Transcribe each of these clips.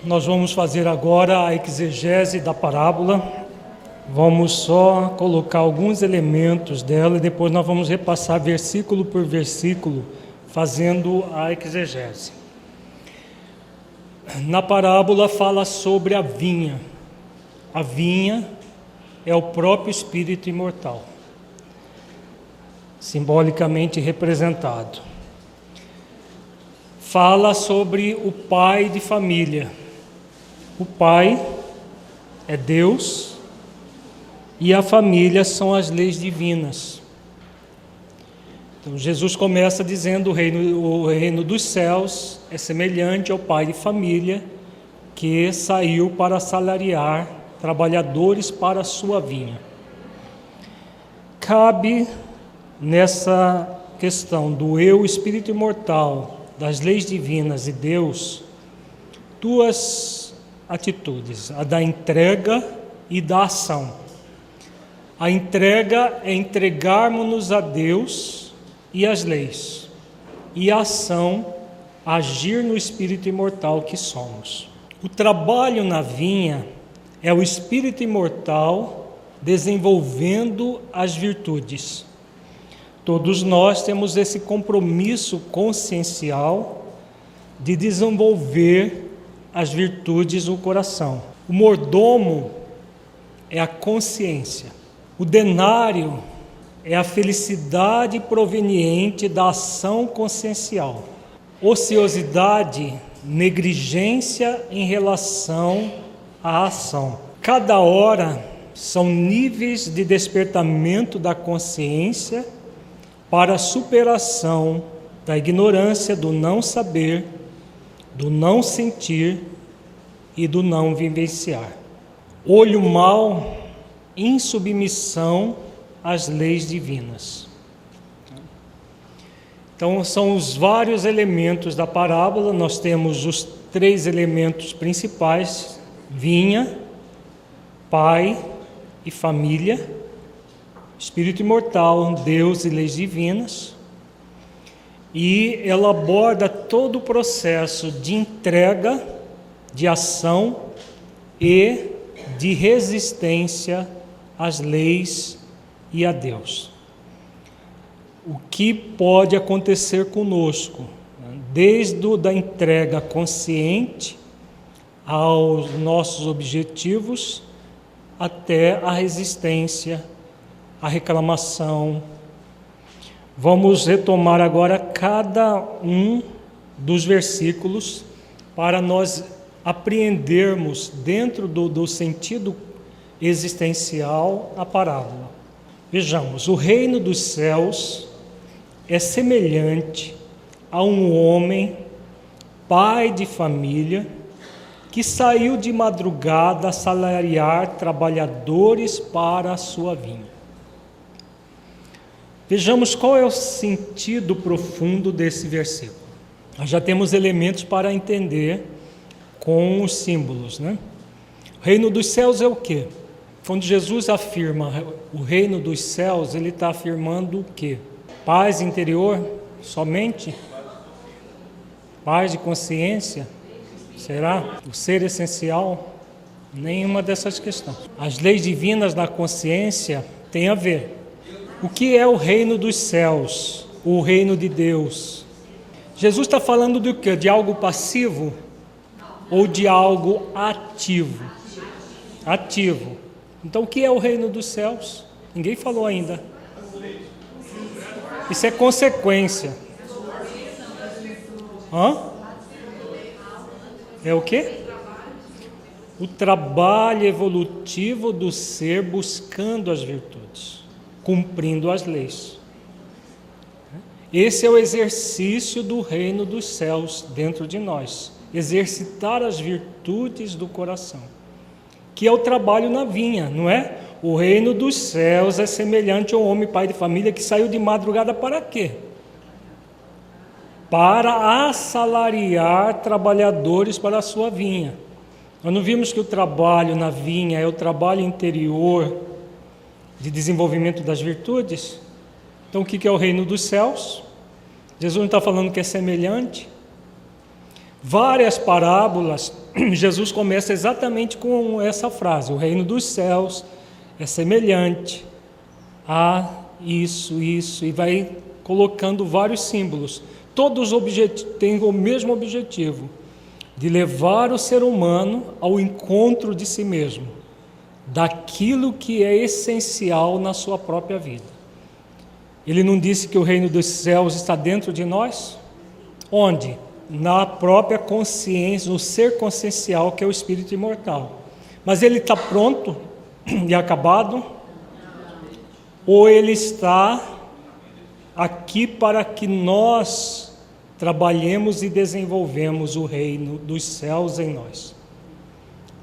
Nós vamos fazer agora a exegese da parábola. Vamos só colocar alguns elementos dela e depois nós vamos repassar versículo por versículo, fazendo a exegese. Na parábola fala sobre a vinha. A vinha é o próprio espírito imortal, simbolicamente representado. Fala sobre o pai de família. O pai é Deus e a família são as leis divinas. Então Jesus começa dizendo: o reino dos céus é semelhante ao pai de família que saiu para assalariar trabalhadores para a sua vinha. Cabe nessa questão do eu, espírito imortal, das leis divinas e Deus, duas atitudes: a da entrega e da ação. A entrega é entregarmos-nos a Deus e as leis, e a ação, agir no espírito imortal que somos. O trabalho na vinha é o espírito imortal desenvolvendo as virtudes. Todos nós temos esse compromisso consciencial de desenvolver as virtudes no coração. O mordomo é a consciência. O denário é a felicidade proveniente da ação consciencial. Ociosidade, negligência em relação à ação. Cada hora são níveis de despertamento da consciência para a superação da ignorância, do não saber, do não sentir e do não vivenciar. Olho mau, insubmissão às leis divinas. Então, são os vários elementos da parábola. Nós temos os três elementos principais: vinha, pai e família, espírito imortal, Deus e leis divinas. E ela aborda todo o processo de entrega, de ação e de resistência às leis e a Deus. O que pode acontecer conosco, desde a entrega consciente aos nossos objetivos, até a resistência, a reclamação. Vamos retomar agora cada um dos versículos para nós apreendermos dentro do sentido existencial a parábola. Vejamos: o reino dos céus é semelhante a um homem, pai de família, que saiu de madrugada a assalariar trabalhadores para a sua vinha. Vejamos qual é o sentido profundo desse versículo. Nós já temos elementos para entender com os símbolos, né? O reino dos céus é o quê? Quando Jesus afirma o reino dos céus, ele está afirmando o quê? Paz interior somente? Paz de consciência? Será? O ser essencial? Nenhuma dessas questões. As leis divinas da consciência têm a ver. O que é o reino dos céus? O reino de Deus? Jesus está falando do quê? De algo passivo ou de algo ativo? Ativo. Então, o que é o reino dos céus? Ninguém falou ainda. Isso é consequência. É o quê? O trabalho evolutivo do ser buscando as virtudes, cumprindo as leis. Esse é o exercício do reino dos céus dentro de nós. Exercitar as virtudes do coração, que é o trabalho na vinha, não é? O reino dos céus é semelhante a um homem pai de família que saiu de madrugada para quê? Para assalariar trabalhadores para a sua vinha. Nós não vimos que o trabalho na vinha é o trabalho interior de desenvolvimento das virtudes? Então, o que é o reino dos céus? Jesus não está falando que é semelhante. Várias parábolas, Jesus começa exatamente com essa frase: o reino dos céus é semelhante a isso, e vai colocando vários símbolos. Todos têm o mesmo objetivo, de levar o ser humano ao encontro de si mesmo, daquilo que é essencial na sua própria vida. Ele não disse que o reino dos céus está dentro de nós? Onde? Na própria consciência, no ser consciencial, que é o espírito imortal. Mas ele está pronto e acabado? Ou ele está aqui para que nós trabalhemos e desenvolvemos o reino dos céus em nós?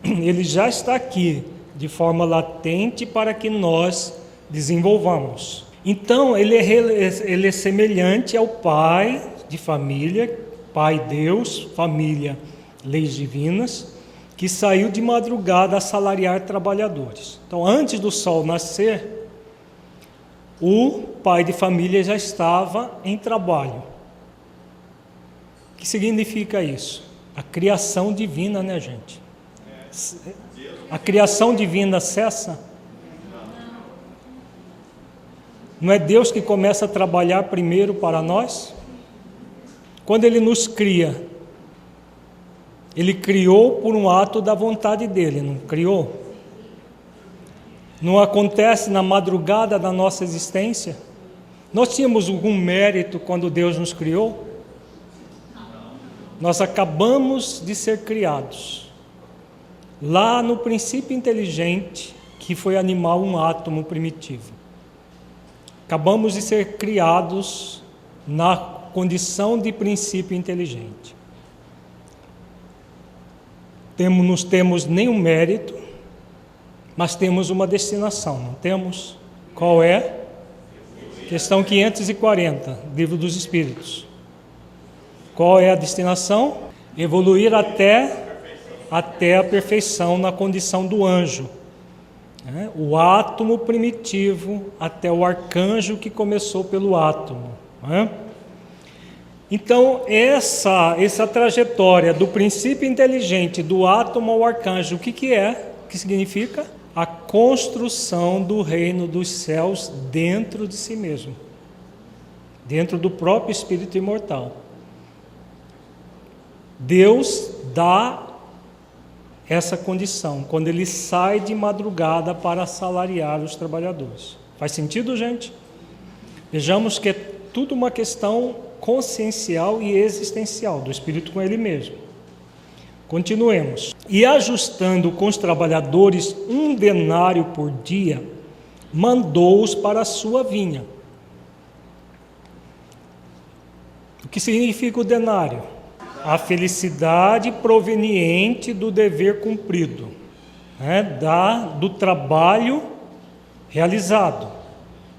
Ele já está aqui de forma latente para que nós desenvolvamos. Então, ele é semelhante ao pai de família, pai Deus, família, leis divinas, que saiu de madrugada a salariar trabalhadores. Então, antes do sol nascer, o pai de família já estava em trabalho. O que significa isso? A criação divina, né, gente? A criação divina cessa? Não é Deus que começa a trabalhar primeiro para nós? Quando Ele nos cria, Ele criou por um ato da vontade dEle, não criou? Não acontece na madrugada da nossa existência? Nós tínhamos algum mérito quando Deus nos criou? Nós acabamos de ser criados. Lá no princípio inteligente, que foi animar um átomo primitivo. Acabamos de ser criados na condição de princípio inteligente. Não temos nenhum mérito, mas temos uma destinação, não temos? Qual é? Questão 540, Livro dos Espíritos. Qual é a destinação? Evoluir até a perfeição na condição do anjo. O átomo primitivo até o arcanjo que começou pelo átomo. Então, essa trajetória do princípio inteligente, do átomo ao arcanjo, o que é? O que significa? A construção do reino dos céus dentro de si mesmo, dentro do próprio espírito imortal. Deus dá essa condição, quando Ele sai de madrugada para assalariar os trabalhadores. Faz sentido, gente? Vejamos que é tudo uma questão consciencial e existencial, do espírito com ele mesmo. Continuemos. E ajustando com os trabalhadores 1 denário por dia, mandou-os para a sua vinha. O que significa o denário? A felicidade proveniente do dever cumprido, do trabalho realizado.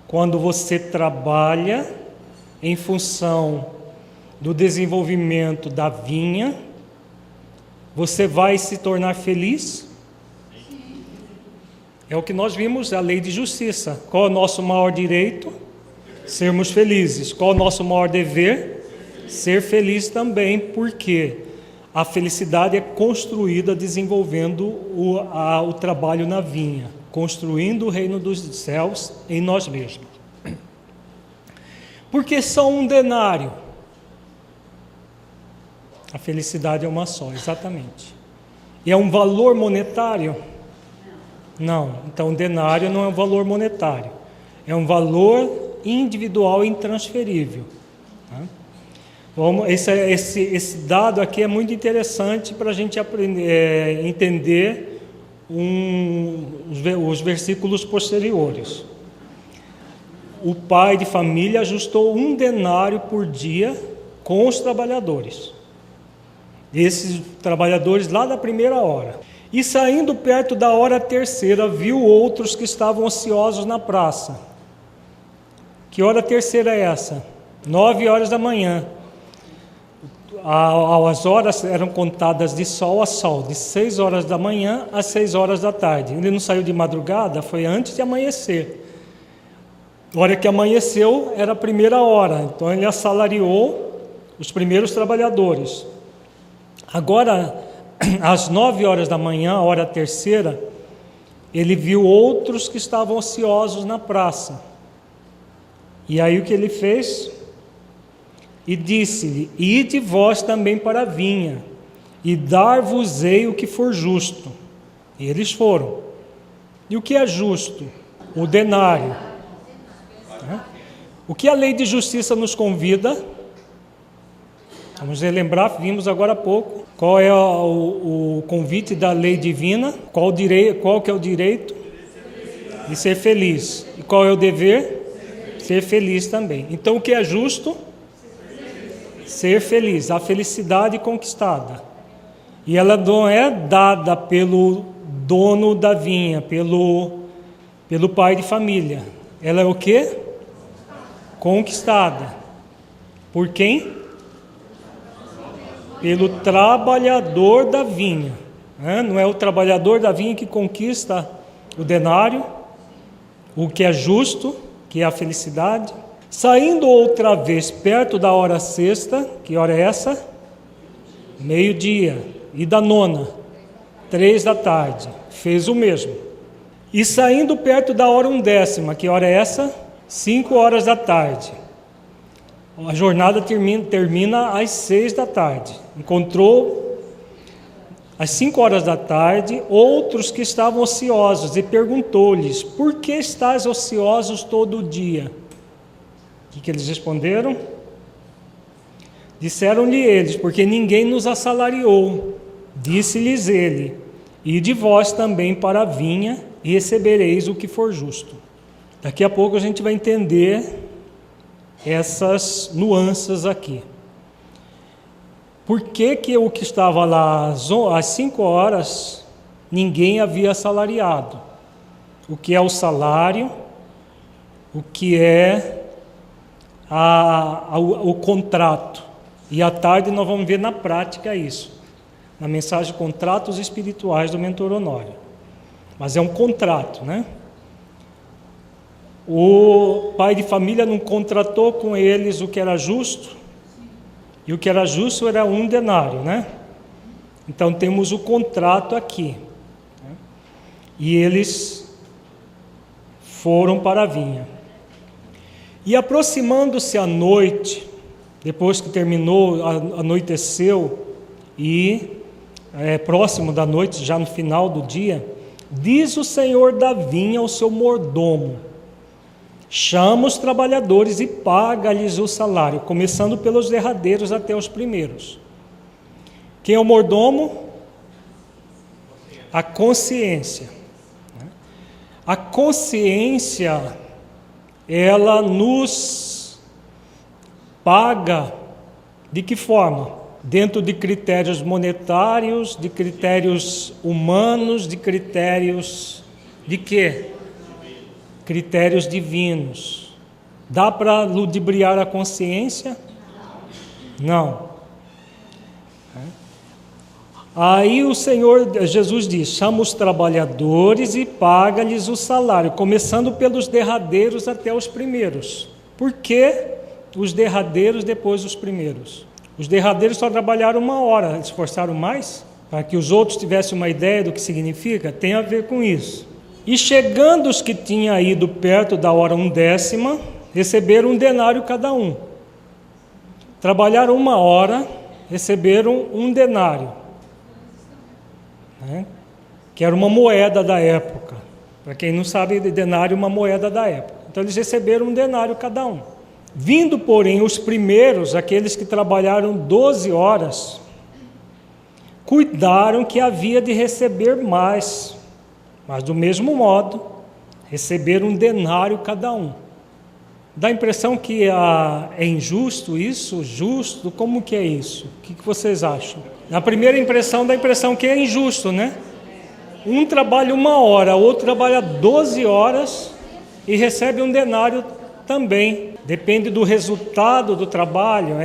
Quando você trabalha em função do desenvolvimento da vinha, você vai se tornar feliz? É o que nós vimos, a lei de justiça. Qual é o nosso maior direito? Sermos felizes. Qual é o nosso maior dever? Ser feliz também, porque a felicidade é construída desenvolvendo o trabalho na vinha, construindo o reino dos céus em nós mesmos. Por que só 1 denário? A felicidade é uma só, exatamente. E é um valor monetário? Não. Então, denário não é um valor monetário. É um valor individual e intransferível. Esse dado aqui é muito interessante para a gente entender os versículos posteriores. O pai de família ajustou 1 denário por dia com os trabalhadores. Esses trabalhadores lá da primeira hora. E saindo perto da hora terceira, viu outros que estavam ociosos na praça. Que hora terceira é essa? 9 horas da manhã. As horas eram contadas de sol a sol, de 6 horas da manhã às 6 horas da tarde. Ele não saiu de madrugada, foi antes de amanhecer. A hora que amanheceu era a primeira hora, então ele assalariou os primeiros trabalhadores. Agora, às 9 horas da manhã, a hora terceira, ele viu outros que estavam ociosos na praça. E aí o que ele fez? E disse-lhe: ide vós também para a vinha, e dar-vos-ei o que for justo. E eles foram. E o que é justo? O denário. O que a lei de justiça nos convida? Vamos relembrar, vimos agora há pouco. Qual é o convite da lei divina? Qual que é o direito? De ser feliz. E qual é o dever? Ser feliz também. Então o que é justo? Ser feliz, a felicidade conquistada. E ela não é dada pelo dono da vinha, pelo pai de família. Ela é o quê? Conquistada. Por quem? Pelo trabalhador da vinha. Não é o trabalhador da vinha que conquista o denário, o que é justo, que é a felicidade. Saindo outra vez perto da hora sexta, que hora é essa? 12:00. E da 9:00, 15:00, fez o mesmo. E saindo perto da hora 1/10, que hora é essa? 17:00. A jornada termina às 18:00. Encontrou às 17:00 outros que estavam ociosos e perguntou-lhes: por que estáis ociosos todo o dia? O que eles responderam? Disseram-lhe eles: porque ninguém nos assalariou. Disse-lhes ele: ide vós também para a vinha e recebereis o que for justo. Daqui a pouco a gente vai entender essas nuances aqui. Por que o que estava lá às 5:00 ninguém havia assalariado? O que é o salário? O que é o contrato? E à tarde nós vamos ver na prática isso, na mensagem Contratos Espirituais do Mentor Honório. Mas é um contrato, né? O pai de família não contratou com eles o que era justo, e o que era justo era 1 denário, né? Então temos o contrato aqui, né? E eles foram para a vinha. E aproximando-se a noite, depois que terminou, anoiteceu, e próximo da noite, já no final do dia, diz o senhor da vinha ao seu mordomo: chama os trabalhadores e paga-lhes o salário, começando pelos derradeiros até os primeiros. Quem é o mordomo? A consciência. A consciência, ela nos paga de que forma? Dentro de critérios monetários, de critérios humanos, de critérios de quê? Critérios divinos. Dá para ludibriar a consciência? Não. Aí o Senhor Jesus diz: chama os trabalhadores e paga-lhes o salário, começando pelos derradeiros até os primeiros. Por que os derradeiros depois os primeiros? Os derradeiros só trabalharam 1 hora, esforçaram mais? Para que os outros tivessem uma ideia do que significa? Tem a ver com isso. E chegando os que tinham ido perto da hora 1/10, receberam 1 denário cada um. Trabalharam 1 hora, receberam 1 denário, né? Que era uma moeda da época. Para quem não sabe, denário é uma moeda da época. Então eles receberam 1 denário cada um. Vindo, porém, os primeiros, aqueles que trabalharam 12 horas, cuidaram que havia de receber mais, mas do mesmo modo, receberam 1 denário cada um. Dá a impressão que é injusto isso? Justo? Como que é isso? O que vocês acham? Na primeira impressão, dá a impressão que é injusto, né? Um trabalha 1 hora, o outro trabalha 12 horas e recebe 1 denário também. Depende do resultado do trabalho,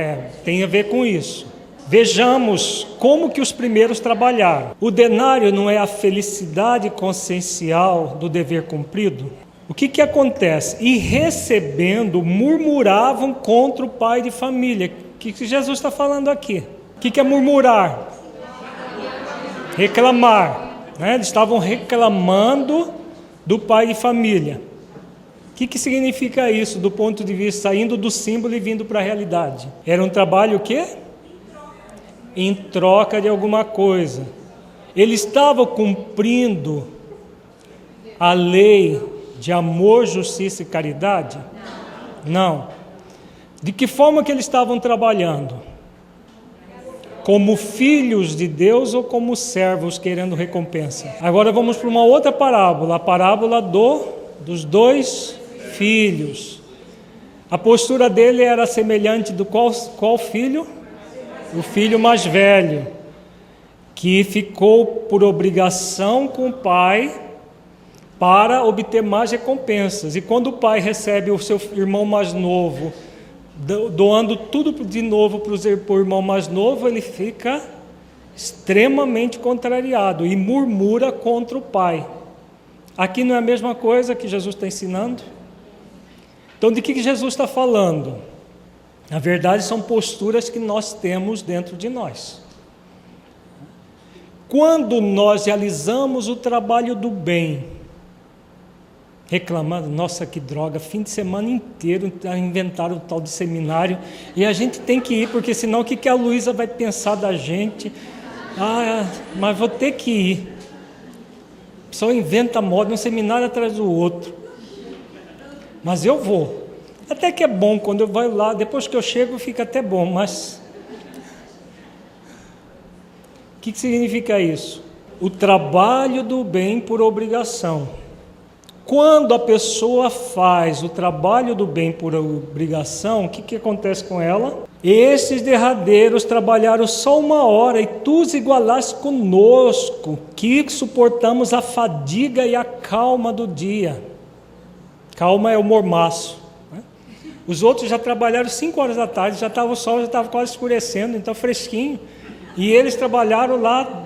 tem a ver com isso. Vejamos como que os primeiros trabalharam. O denário não é a felicidade consciencial do dever cumprido? O que acontece? E recebendo, murmuravam contra o pai de família. O que Jesus está falando aqui? O que é murmurar? Reclamar, né? Eles estavam reclamando do pai de família. O que significa isso do ponto de vista, saindo do símbolo e vindo para a realidade? Era um trabalho o quê? Em troca de alguma coisa. Ele estava cumprindo a lei de amor, justiça e caridade? Não. De que forma que eles estavam trabalhando? Como filhos de Deus ou como servos querendo recompensa? Agora vamos para uma outra parábola, a parábola dos dois filhos. A postura dele era semelhante do qual filho? O filho mais velho, que ficou por obrigação com o pai para obter mais recompensas. E quando o pai recebe o seu irmão mais novo, doando tudo de novo para o irmão mais novo, ele fica extremamente contrariado e murmura contra o pai. Aqui não é a mesma coisa que Jesus está ensinando? Então, de que Jesus está falando? Na verdade, são posturas que nós temos dentro de nós. Quando nós realizamos o trabalho do bem, reclamando, nossa, que droga, fim de semana inteiro inventaram o tal de seminário, e a gente tem que ir, porque senão o que a Luísa vai pensar da gente? Mas vou ter que ir. Só inventa moda, um seminário atrás do outro. Mas eu vou. Até que é bom, quando eu vou lá, depois que eu chego fica até bom, mas... O que significa isso? O trabalho do bem por obrigação. Quando a pessoa faz o trabalho do bem por obrigação, o que acontece com ela? Esses derradeiros trabalharam só 1 hora e tu os igualaste conosco, que suportamos a fadiga e a calma do dia. Calma é o mormaço. Né? Os outros já trabalharam 5 horas da tarde, já estava o sol, já estava quase escurecendo, então fresquinho. E eles trabalharam lá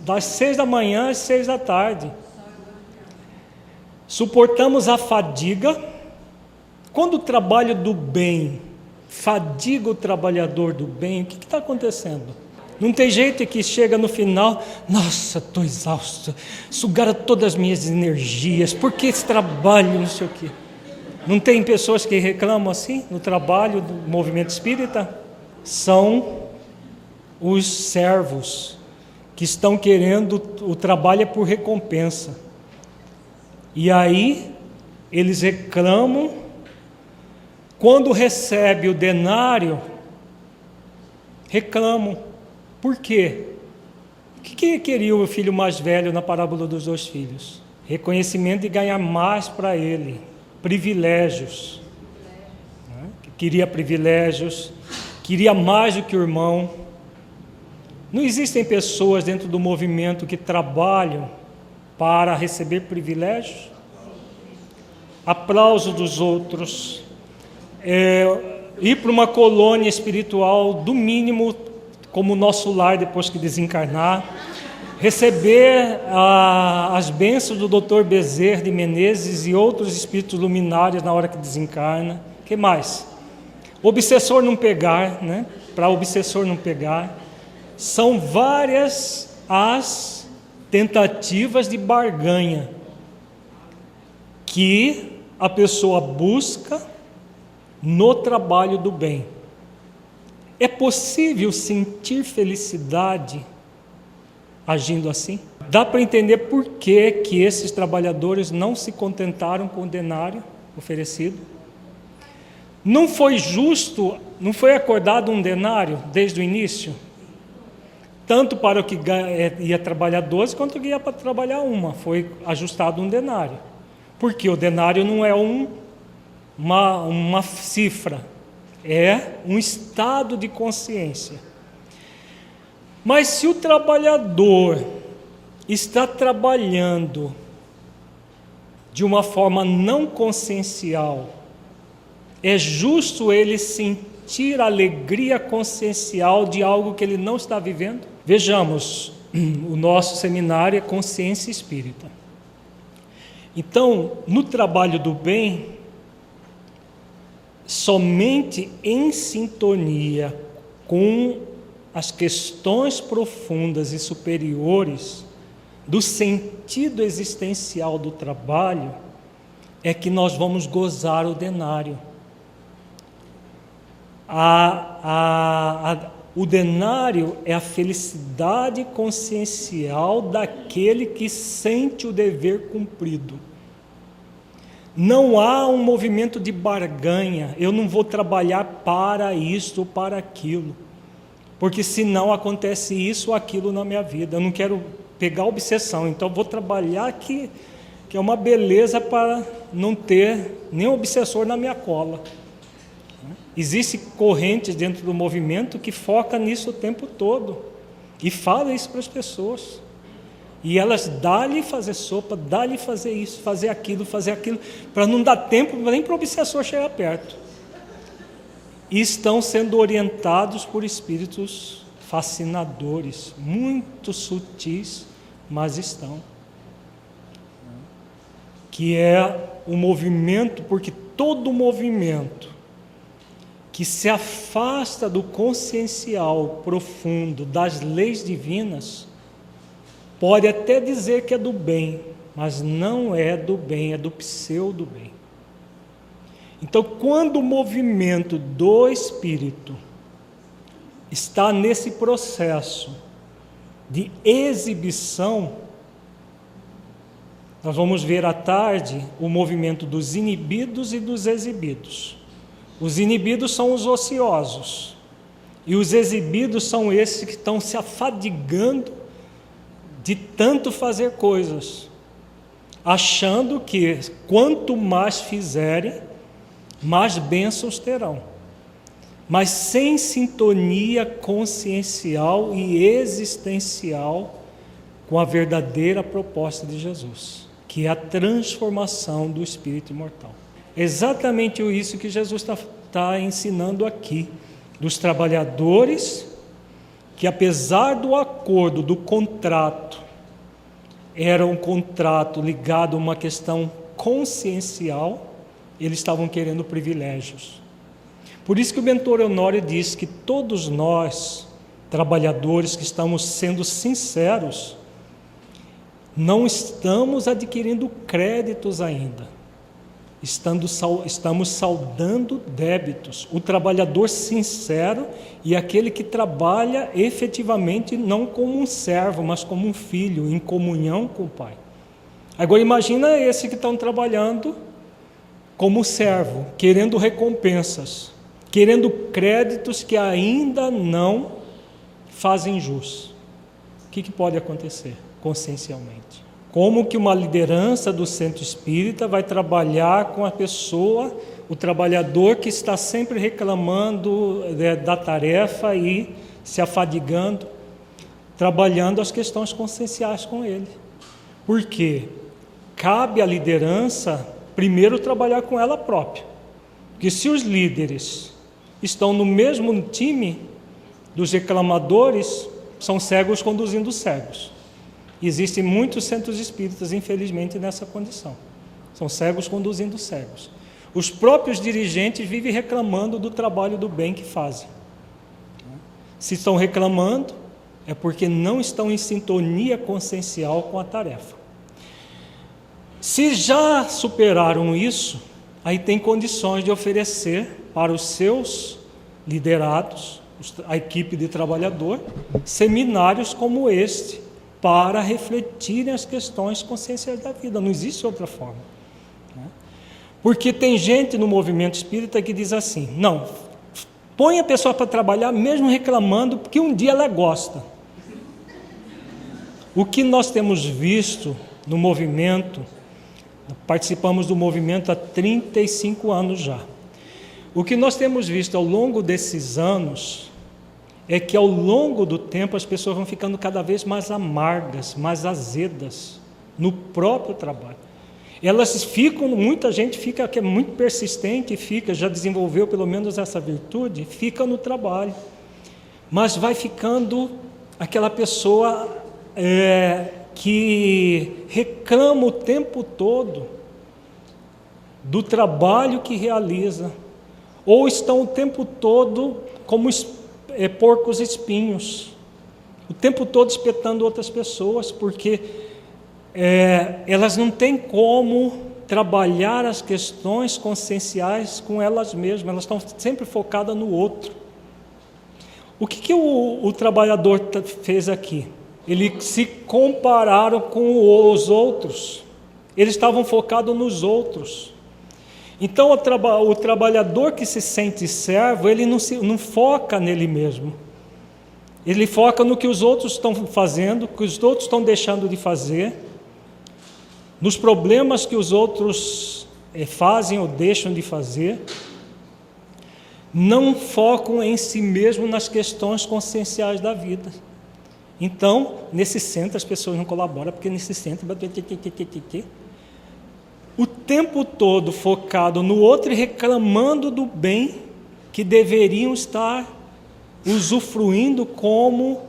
das 6 da manhã às 6 da tarde. Suportamos a fadiga. Quando o trabalho do bem fadiga o trabalhador do bem, o que está acontecendo? Não tem jeito que chega no final, nossa, estou exausto, sugaram todas as minhas energias, por que esse trabalho, não sei o quê. Não tem pessoas que reclamam assim no trabalho do movimento espírita? São os servos que estão querendo, o trabalho é por recompensa. E aí, eles reclamam, quando recebe o denário, reclamam. Por quê? O que queria o filho mais velho na parábola dos 2 filhos? Reconhecimento e ganhar mais para ele, privilégios. Queria privilégios, queria mais do que o irmão. Não existem pessoas dentro do movimento que trabalham para receber privilégios, aplauso dos outros, ir para uma colônia espiritual, do mínimo, como o nosso lar depois que desencarnar, receber as bênçãos do Dr. Bezerra de Menezes e outros espíritos luminares na hora que desencarna. O que mais? Obsessor não pegar, né? Para obsessor não pegar. São várias as tentativas de barganha que a pessoa busca no trabalho do bem. É possível sentir felicidade agindo assim? Dá para entender por que esses trabalhadores não se contentaram com o denário oferecido? Não foi justo, não foi acordado um denário desde o início? Tanto para o que ia trabalhar 12, quanto o que ia para trabalhar 1. Foi ajustado um denário. Porque o denário não é uma cifra, é um estado de consciência. Mas se o trabalhador está trabalhando de uma forma não consciencial, é justo ele sentir a alegria consciencial de algo que ele não está vivendo? Vejamos, o nosso seminário é Consciência Espírita. Então, no trabalho do bem, somente em sintonia com as questões profundas e superiores do sentido existencial do trabalho, é que nós vamos gozar o denário. O denário é a felicidade consciencial daquele que sente o dever cumprido. Não há um movimento de barganha, eu não vou trabalhar para isto ou para aquilo, porque senão acontece isso ou aquilo na minha vida. Eu não quero pegar obsessão, então vou trabalhar que é uma beleza para não ter nenhum obsessor na minha cola. Existem correntes dentro do movimento que focam nisso o tempo todo e falam isso para as pessoas. E elas dá-lhe fazer sopa, dá-lhe fazer isso, fazer aquilo, para não dar tempo nem para o obsessor chegar perto. E estão sendo orientados por espíritos fascinadores, muito sutis, mas estão. Que é o movimento, porque todo movimento que se afasta do consciencial profundo das leis divinas, pode até dizer que é do bem, mas não é do bem, é do pseudo-bem. Então, quando o movimento do espírito está nesse processo de exibição, nós vamos ver à tarde o movimento dos inibidos e dos exibidos. Os inibidos são os ociosos, e os exibidos são esses que estão se afadigando de tanto fazer coisas, achando que quanto mais fizerem, mais bênçãos terão, mas sem sintonia consciencial e existencial com a verdadeira proposta de Jesus, que é a transformação do espírito imortal. Exatamente isso que Jesus está ensinando aqui, dos trabalhadores que, apesar do acordo, do contrato, era um contrato ligado a uma questão consciencial, eles estavam querendo privilégios. Por isso que o Bentor Honório diz que todos nós, trabalhadores que estamos sendo sinceros, não estamos adquirindo créditos ainda, estamos saldando débitos. O trabalhador sincero e aquele que trabalha efetivamente não como um servo, mas como um filho, em comunhão com o Pai. Agora imagina esse que estão trabalhando como servo, querendo recompensas, querendo créditos que ainda não fazem jus. O que pode acontecer consciencialmente? Como que uma liderança do centro espírita vai trabalhar com a pessoa, o trabalhador que está sempre reclamando da tarefa e se afadigando, trabalhando as questões conscienciais com ele? Por quê? Cabe à liderança primeiro trabalhar com ela própria. Porque se os líderes estão no mesmo time dos reclamadores, são cegos conduzindo cegos. Existem muitos centros espíritas, infelizmente, nessa condição. São cegos conduzindo cegos. Os próprios dirigentes vivem reclamando do trabalho do bem que fazem. Se estão reclamando, é porque não estão em sintonia consciencial com a tarefa. Se já superaram isso, aí tem condições de oferecer para os seus liderados, a equipe de trabalhador, seminários como este, para refletirem as questões conscienciais da vida. Não existe outra forma. Porque tem gente no movimento espírita que diz assim: não, põe a pessoa para trabalhar mesmo reclamando, porque um dia ela gosta. O que nós temos visto no movimento, participamos do movimento há 35 anos já. O que nós temos visto ao longo desses anos é que ao longo do tempo as pessoas vão ficando cada vez mais amargas, mais azedas no próprio trabalho. Elas ficam, muita gente fica, que é muito persistente, já desenvolveu pelo menos essa virtude, fica no trabalho, mas vai ficando aquela pessoa que reclama o tempo todo do trabalho que realiza, ou estão o tempo todo como porcos espinhos, o tempo todo espetando outras pessoas, porque elas não têm como trabalhar as questões conscienciais com elas mesmas, elas estão sempre focadas no outro. O que o trabalhador fez aqui? Eles se compararam com os outros, eles estavam focados nos outros. Então o trabalhador que se sente servo, ele não foca nele mesmo, ele foca no que os outros estão fazendo, que os outros estão deixando de fazer, nos problemas que os outros fazem ou deixam de fazer. Não focam em si mesmo nas questões conscienciais da vida. Então, nesse centro as pessoas não colaboram, porque nesse centro o tempo todo focado no outro e reclamando do bem que deveriam estar usufruindo como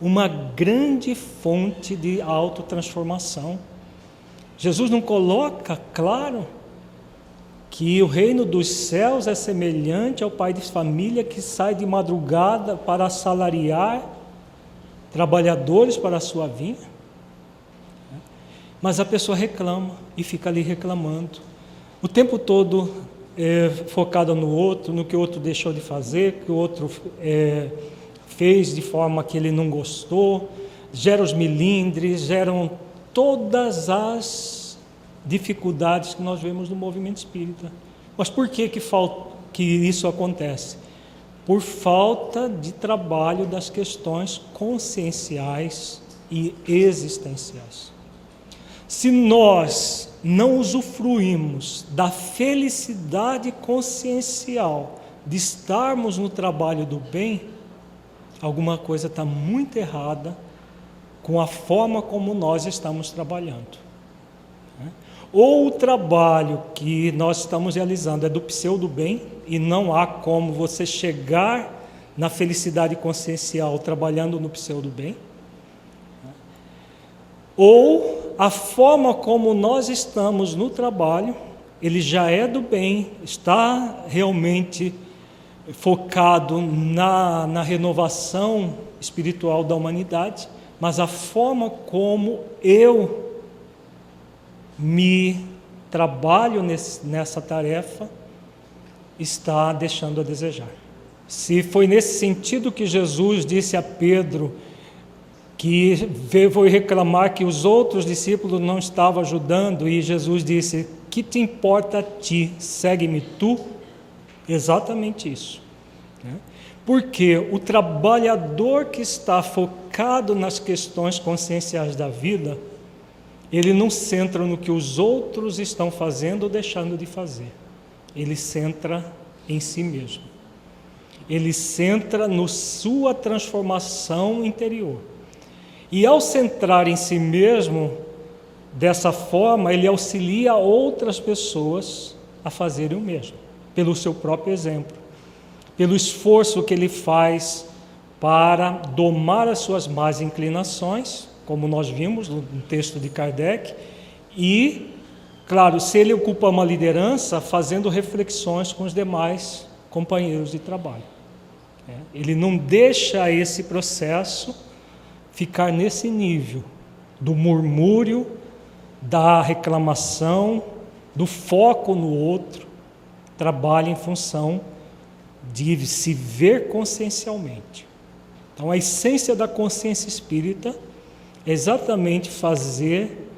uma grande fonte de autotransformação. Jesus não coloca claro que o reino dos céus é semelhante ao pai de família que sai de madrugada para assalariar trabalhadores para a sua vinha? Mas a pessoa reclama e fica ali reclamando, o tempo todo focada no outro, no que o outro deixou de fazer, que o outro fez de forma que ele não gostou, gera os milindres, geram todas as dificuldades que nós vemos no movimento espírita. Mas por que isso acontece? Por falta de trabalho das questões conscienciais e existenciais. Se nós não usufruímos da felicidade consciencial de estarmos no trabalho do bem, alguma coisa está muito errada com a forma como nós estamos trabalhando. Ou o trabalho que nós estamos realizando é do pseudo-bem, e não há como você chegar na felicidade consciencial trabalhando no pseudo-bem, ou a forma como nós estamos no trabalho, ele já é do bem, está realmente focado na renovação espiritual da humanidade, mas a forma como eu me trabalho nessa tarefa está deixando a desejar. Se foi nesse sentido que Jesus disse a Pedro que veio reclamar que os outros discípulos não estavam ajudando, e Jesus disse: que te importa a ti, segue-me tu? Exatamente isso, né? Porque o trabalhador que está focado nas questões conscienciais da vida, ele não centra no que os outros estão fazendo ou deixando de fazer, ele centra em si mesmo, ele centra na sua transformação interior. E ao centrar em si mesmo, dessa forma, ele auxilia outras pessoas a fazerem o mesmo, pelo seu próprio exemplo, pelo esforço que ele faz para domar as suas más inclinações, como nós vimos no texto de Kardec, e, claro, se ele ocupa uma liderança, fazendo reflexões com os demais companheiros de trabalho. Ele não deixa esse processo ficar nesse nível do murmúrio, da reclamação, do foco no outro. Trabalha em função de se ver consciencialmente. Então, a essência da consciência espírita é exatamente fazer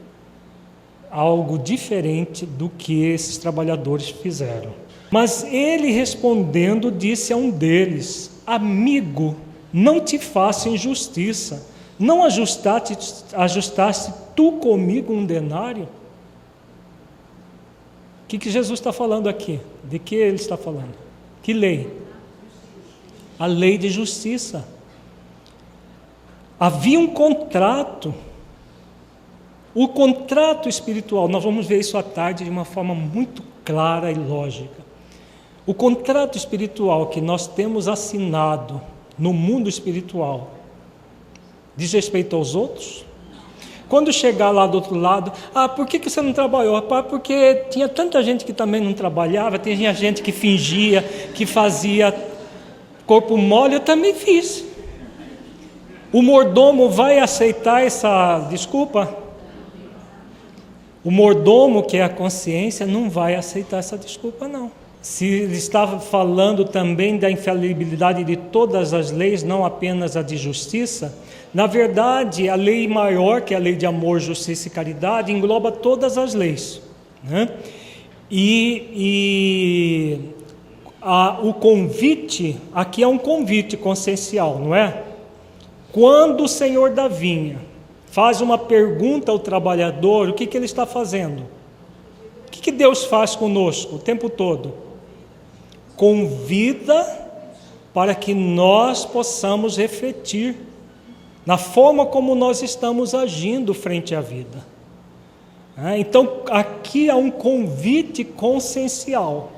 algo diferente do que esses trabalhadores fizeram. Mas ele, respondendo, disse a um deles: amigo, não te faço injustiça. Não ajustaste tu comigo um denário? O que Jesus está falando aqui? De que ele está falando? Que lei? A lei de justiça. Havia um contrato. O contrato espiritual, nós vamos ver isso à tarde de uma forma muito clara e lógica. O contrato espiritual que nós temos assinado no mundo espiritual diz respeito aos outros? Quando chegar lá do outro lado, por que você não trabalhou? Porque tinha tanta gente que também não trabalhava, tinha gente que fingia, que fazia Corpo mole eu também fiz. O mordomo vai aceitar essa desculpa? O mordomo, que é a consciência, não vai aceitar essa desculpa, não. Se ele estava falando também da infalibilidade de todas as leis, não apenas a de justiça, na verdade, a lei maior, que é a lei de amor, justiça e caridade, engloba todas as leis, né? O convite, aqui é um convite consciencial, não é? Quando o Senhor da vinha faz uma pergunta ao trabalhador, o que ele está fazendo? O que Deus faz conosco o tempo todo? Convida para que nós possamos refletir na forma como nós estamos agindo frente à vida. Então, aqui há um convite consciencial.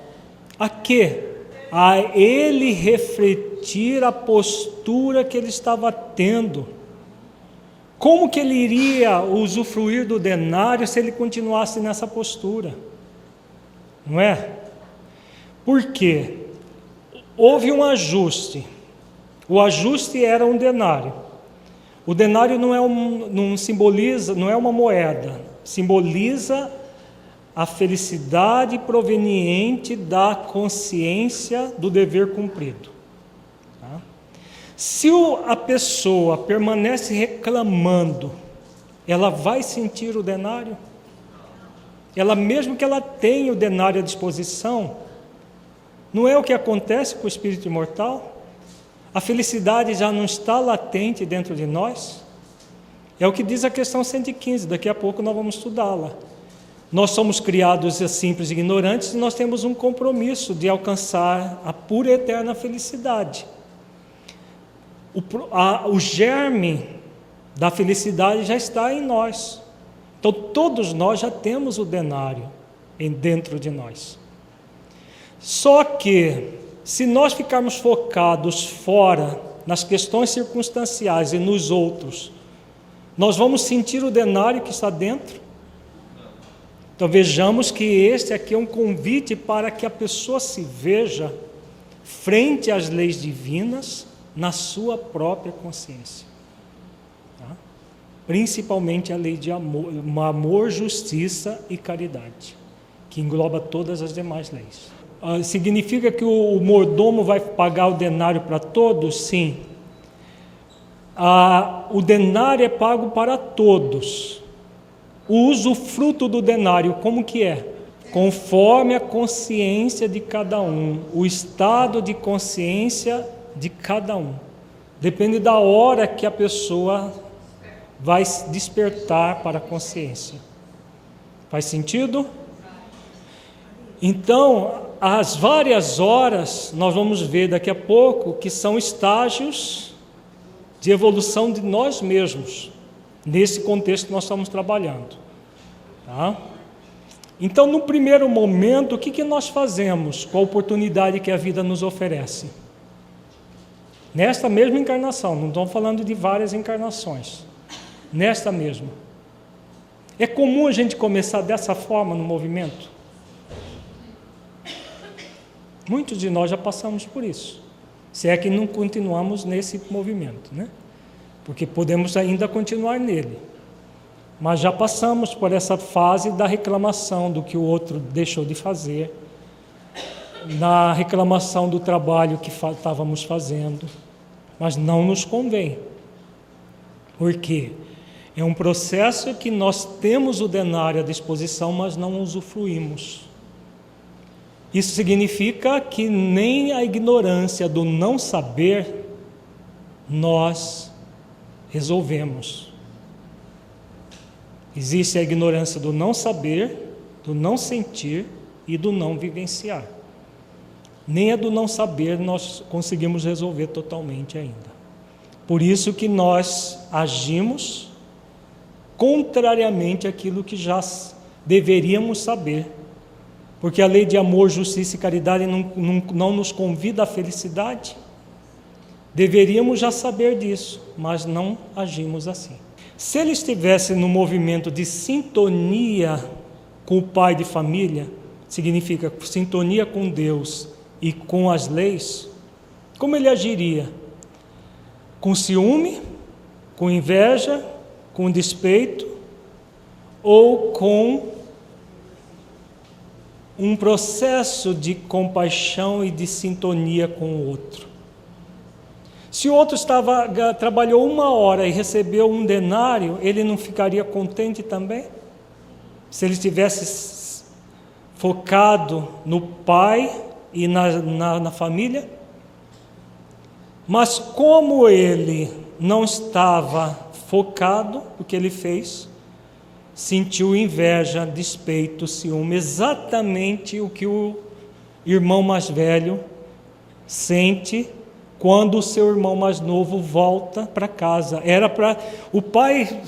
A quê? A ele refletir a postura que ele estava tendo. Como que ele iria usufruir do denário se ele continuasse nessa postura? Não é? Por quê? Houve um ajuste. O ajuste era um denário. O denário não simboliza, não é uma moeda, simboliza a felicidade proveniente da consciência do dever cumprido. Tá? Se a pessoa permanece reclamando, ela vai sentir o denário? Ela, mesmo que ela tenha o denário à disposição, não é o que acontece com o espírito imortal? A felicidade já não está latente dentro de nós? É o que diz a questão 115, daqui a pouco nós vamos estudá-la. Nós somos criados simples e ignorantes e nós temos um compromisso de alcançar a pura e eterna felicidade. O germe da felicidade já está em nós. Então todos nós já temos o denário dentro de nós. Só que, se nós ficarmos focados fora, nas questões circunstanciais e nos outros, nós vamos sentir o denário que está dentro? Então vejamos que este aqui é um convite para que a pessoa se veja frente às leis divinas na sua própria consciência. Tá? Principalmente a lei de amor, justiça e caridade, que engloba todas as demais leis. Significa que o mordomo vai pagar o denário para todos? Sim. O denário é pago para todos. O usufruto do denário, como que é? Conforme a consciência de cada um, o estado de consciência de cada um. Depende da hora que a pessoa vai despertar para a consciência. Faz sentido? Então, as várias horas, nós vamos ver daqui a pouco, que são estágios de evolução de nós mesmos, nesse contexto que nós estamos trabalhando. Tá? Então, no primeiro momento, o que nós fazemos com a oportunidade que a vida nos oferece? Nesta mesma encarnação, não estou falando de várias encarnações, nesta mesma. É comum a gente começar dessa forma no movimento? Muitos de nós já passamos por isso, se é que não continuamos nesse movimento, né? Porque podemos ainda continuar nele, mas já passamos por essa fase da reclamação do que o outro deixou de fazer, na reclamação do trabalho que estávamos fazendo, mas não nos convém, porque é um processo que nós temos o denário à disposição, mas não usufruímos. Isso significa que nem a ignorância do não saber nós resolvemos. Existe a ignorância do não saber, do não sentir e do não vivenciar. Nem a do não saber nós conseguimos resolver totalmente ainda. Por isso que nós agimos contrariamente àquilo que já deveríamos saber. Porque a lei de amor, justiça e caridade não nos convida à felicidade. Deveríamos já saber disso, mas não agimos assim. Se ele estivesse no movimento de sintonia com o pai de família, significa sintonia com Deus e com as leis, como ele agiria? Com ciúme, com inveja, com despeito ou com um processo de compaixão e de sintonia com o outro? Se o outro trabalhou 1 hora e recebeu 1 denário, ele não ficaria contente também? Se ele tivesse focado no pai e na família? Mas como ele não estava focado, o que ele fez? Sentiu inveja, despeito, ciúme, exatamente o que o irmão mais velho sente quando o seu irmão mais novo volta para casa. Era para o pai,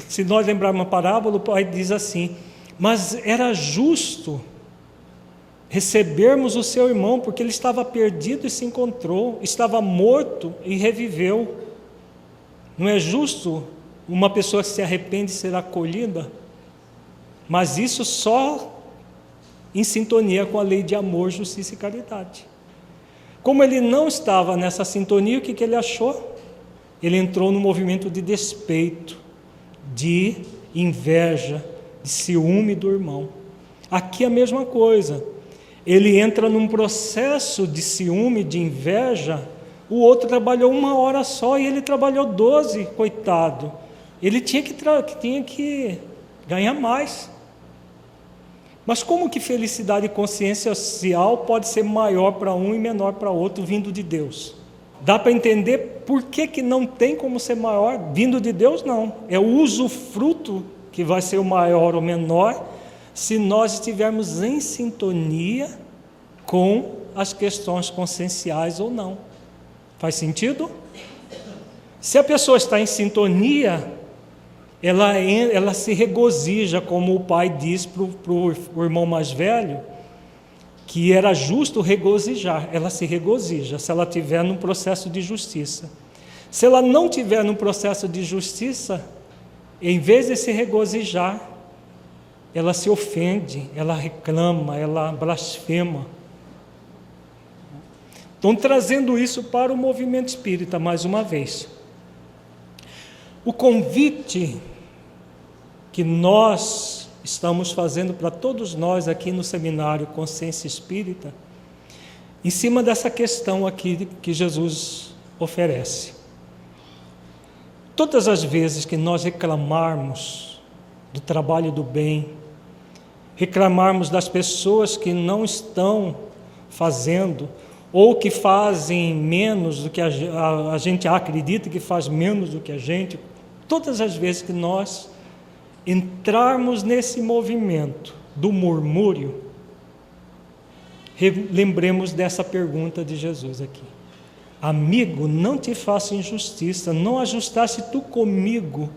se nós lembrarmos uma parábola, o pai diz assim: mas era justo recebermos o seu irmão, porque ele estava perdido e se encontrou, estava morto e reviveu. Não é justo uma pessoa que se arrepende ser acolhida? Mas isso só em sintonia com a lei de amor, justiça e caridade. Como ele não estava nessa sintonia, o que ele achou? Ele entrou no movimento de despeito, de inveja, de ciúme do irmão. Aqui a mesma coisa. Ele entra num processo de ciúme, de inveja. O outro trabalhou 1 hora só e ele trabalhou 12, coitado. Ele tinha que ganhar mais. Mas como que felicidade e consciência social pode ser maior para um e menor para outro vindo de Deus? Dá para entender por que não tem como ser maior vindo de Deus? Não. É o usufruto que vai ser o maior ou menor se nós estivermos em sintonia com as questões conscienciais ou não. Faz sentido? Se a pessoa está em sintonia, ela se regozija, como o pai diz para o irmão mais velho, que era justo regozijar. Ela se regozija se ela estiver num processo de justiça. Se ela não estiver num processo de justiça, em vez de se regozijar, ela se ofende, ela reclama, ela blasfema. Estão trazendo isso para o movimento espírita mais uma vez. O convite que nós estamos fazendo para todos nós aqui no seminário Consciência Espírita, em cima dessa questão aqui que Jesus oferece. Todas as vezes que nós reclamarmos do trabalho do bem, reclamarmos das pessoas que não estão fazendo, ou que fazem menos do que a gente acredita que faz menos do que a gente, todas as vezes que nós entrarmos nesse movimento do murmúrio, lembremos dessa pergunta de Jesus aqui: amigo, não te faço injustiça, não ajustaste tu comigo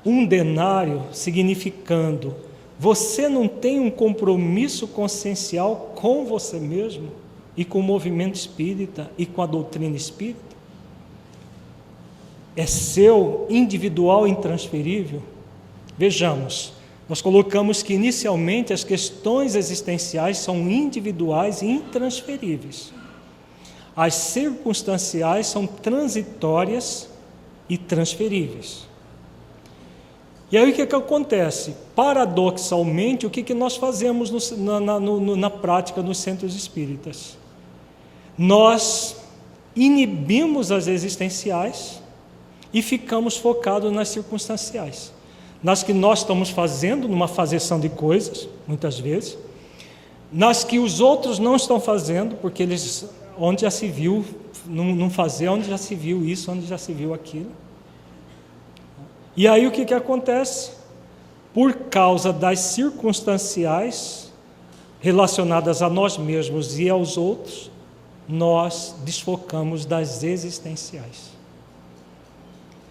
1 denário, significando, você não tem um compromisso consciencial com você mesmo, e com o movimento espírita, e com a doutrina espírita? É seu, individual e intransferível? Vejamos, nós colocamos que inicialmente as questões existenciais são individuais e intransferíveis. As circunstanciais são transitórias e transferíveis. E aí o que acontece? Paradoxalmente, o que nós fazemos na prática nos centros espíritas? Nós inibimos as existenciais e ficamos focados nas circunstanciais, nas que nós estamos fazendo, numa fazeção de coisas, muitas vezes, nas que os outros não estão fazendo, porque eles, onde já se viu, não fazer, onde já se viu isso, onde já se viu aquilo. E aí o que acontece? Por causa das circunstanciais relacionadas a nós mesmos e aos outros, nós desfocamos das existenciais.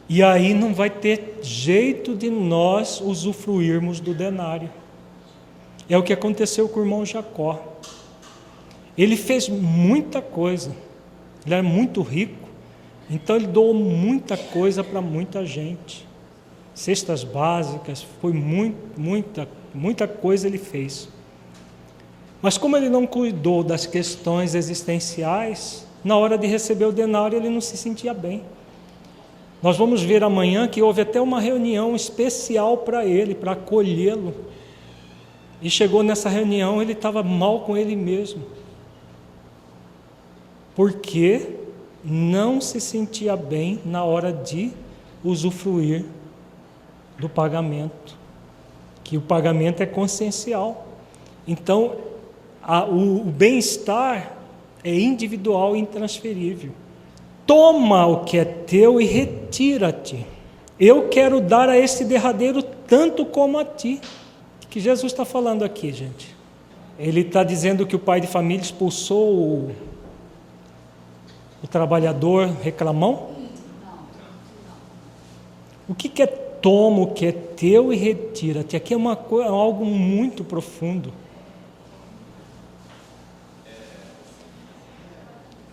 E aí não vai ter jeito de nós usufruirmos do denário. É o que aconteceu com o irmão Jacó. Ele fez muita coisa, ele era muito rico, então ele doou muita coisa para muita gente. Cestas básicas, foi muita coisa ele fez. Mas como ele não cuidou das questões existenciais, na hora de receber o denário ele não se sentia bem. Nós vamos ver amanhã que houve até uma reunião especial para ele, para acolhê-lo. E chegou nessa reunião, ele estava mal com ele mesmo. Porque não se sentia bem na hora de usufruir do pagamento. Que o pagamento é consciencial. Então, o bem-estar é individual e intransferível. Toma o que é teu e retira-te. Eu quero dar a este derradeiro tanto como a ti. O que Jesus está falando aqui, gente? Ele está dizendo que o pai de família expulsou o trabalhador reclamão? O que é toma o que é teu e retira-te? Aqui é algo muito profundo.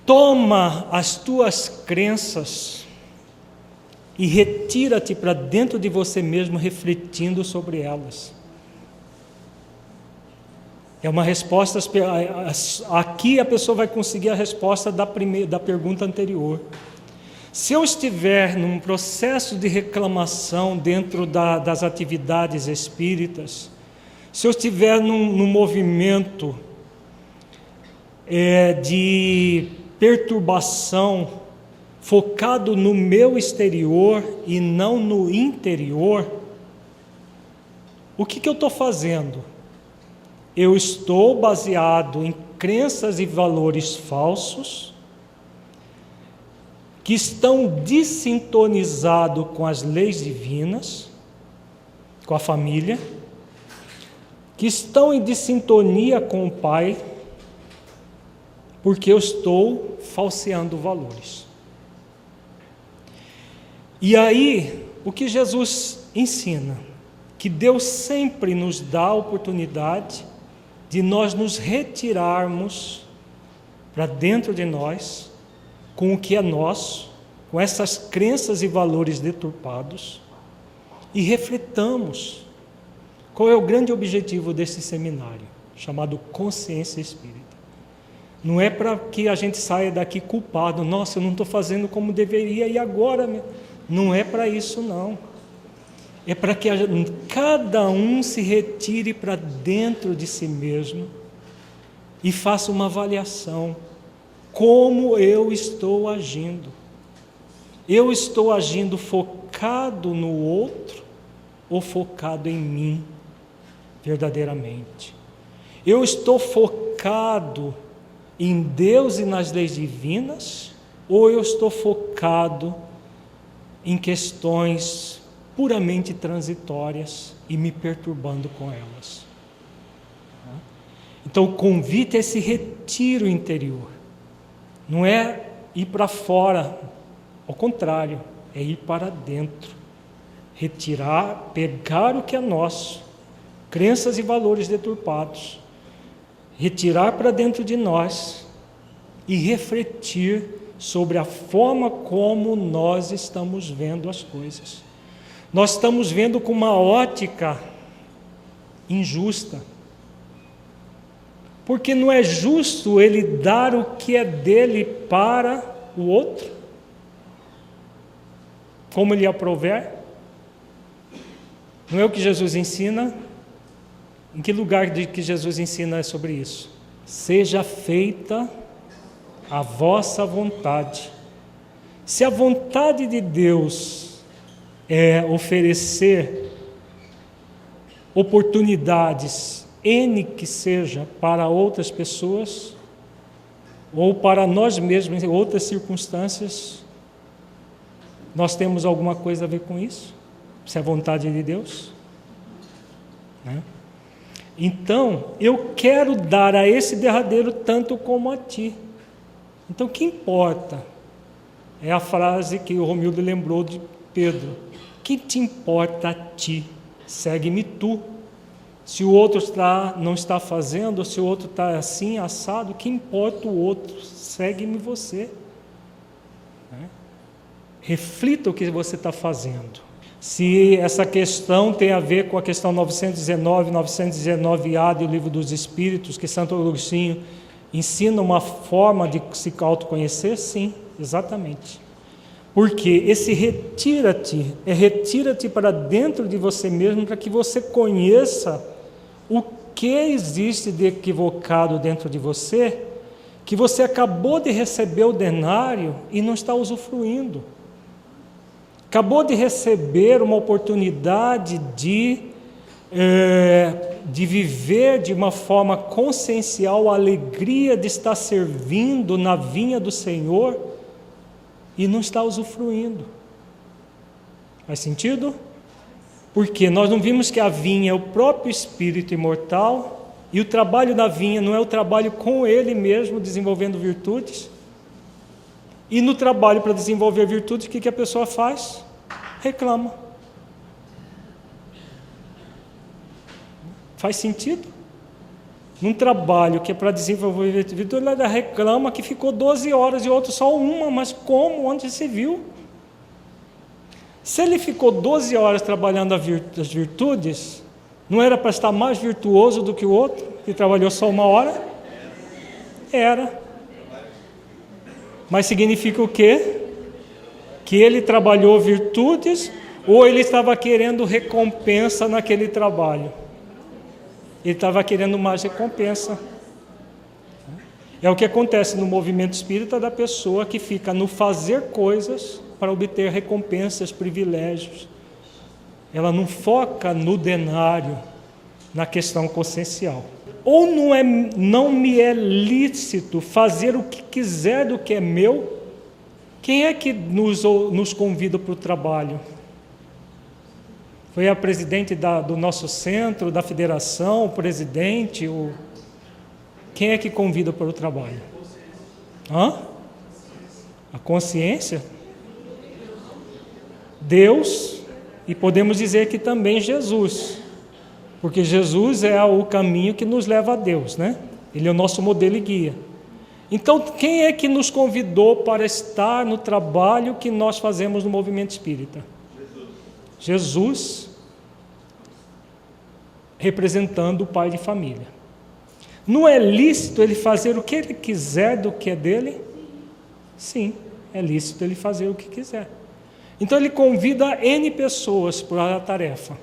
Toma as tuas crenças e retira-te para dentro de você mesmo, refletindo sobre elas. É uma resposta, aqui a pessoa vai conseguir a resposta da pergunta anterior. Se eu estiver num processo de reclamação dentro das atividades espíritas, se eu estiver num movimento de perturbação focado no meu exterior e não no interior, o que eu estou fazendo? Eu estou baseado em crenças e valores falsos que estão desintonizados com as leis divinas, com a família, que estão em desintonia com o Pai, porque eu estou falseando valores. E aí, o que Jesus ensina? Que Deus sempre nos dá a oportunidade de nós nos retirarmos para dentro de nós, com o que é nosso, com essas crenças e valores deturpados, e refletamos qual é o grande objetivo desse seminário, chamado Consciência Espírita. Não é para que a gente saia daqui culpado, nossa, eu não estou fazendo como deveria, e agora? Não é para isso, não. É para que cada um se retire para dentro de si mesmo e faça uma avaliação. Como eu estou agindo? Eu estou agindo focado no outro ou focado em mim verdadeiramente? Eu estou focado em Deus e nas leis divinas, ou eu estou focado em questões puramente transitórias e me perturbando com elas? Então o convite é esse retiro interior, não é ir para fora, ao contrário, é ir para dentro, retirar, pegar o que é nosso, crenças e valores deturpados, retirar para dentro de nós e refletir sobre a forma como nós estamos vendo as coisas. Nós estamos vendo com uma ótica injusta, porque não é justo ele dar o que é dele para o outro, como lhe aprouver. Não é o que Jesus ensina? Em que lugar de que Jesus ensina sobre isso? Seja feita a vossa vontade. Se a vontade de Deus é oferecer oportunidades, N que seja, para outras pessoas, ou para nós mesmos em outras circunstâncias, nós temos alguma coisa a ver com isso? Se é a vontade de Deus? Né? Então, eu quero dar a esse derradeiro tanto como a ti. Então, o que importa? É a frase que o Romildo lembrou de Pedro. O que te importa a ti? Segue-me tu. Se o outro não está fazendo, ou se o outro está assim, assado, o que importa o outro? Segue-me você. Né? Reflita o que você está fazendo. Se essa questão tem a ver com a questão 919, 919A do Livro dos Espíritos, que Santo Agostinho Ensina uma forma de se autoconhecer? Sim, exatamente. Porque esse retira-te para dentro de você mesmo, para que você conheça o que existe de equivocado dentro de você, que você acabou de receber o denário e não está usufruindo. Acabou de receber uma oportunidade de viver de uma forma consciencial a alegria de estar servindo na vinha do Senhor e não está usufruindo. Faz sentido? Porque nós não vimos que a vinha é o próprio Espírito imortal e o trabalho da vinha não é o trabalho com ele mesmo, desenvolvendo virtudes. E no trabalho para desenvolver virtudes, o que a pessoa faz? Reclama. Faz sentido? Num trabalho que é para desenvolver virtude, ela reclama que ficou 12 horas e o outro só uma, mas como? Onde se viu? Se ele ficou 12 horas trabalhando as virtudes, não era para estar mais virtuoso do que o outro, que trabalhou só 1 hora? Era. Mas significa o quê? Que ele trabalhou virtudes ou ele estava querendo recompensa naquele trabalho? Ele estava querendo mais recompensa. É o que acontece no movimento espírita da pessoa que fica no fazer coisas para obter recompensas, privilégios. Ela não foca no denário, na questão consciencial. Ou não me é lícito fazer o que quiser do que é meu? Quem é que nos convida para o trabalho? Foi a presidente do nosso centro, da federação, o presidente? Quem é que convida para o trabalho? A consciência? Deus, e podemos dizer que também Jesus, porque Jesus é o caminho que nos leva a Deus, né? Ele é o nosso modelo e guia. Então, quem é que nos convidou para estar no trabalho que nós fazemos no movimento espírita? Jesus, representando o pai de família. Não é lícito ele fazer o que ele quiser do que é dele? Sim, é lícito ele fazer o que quiser. Então ele convida N pessoas para a tarefa.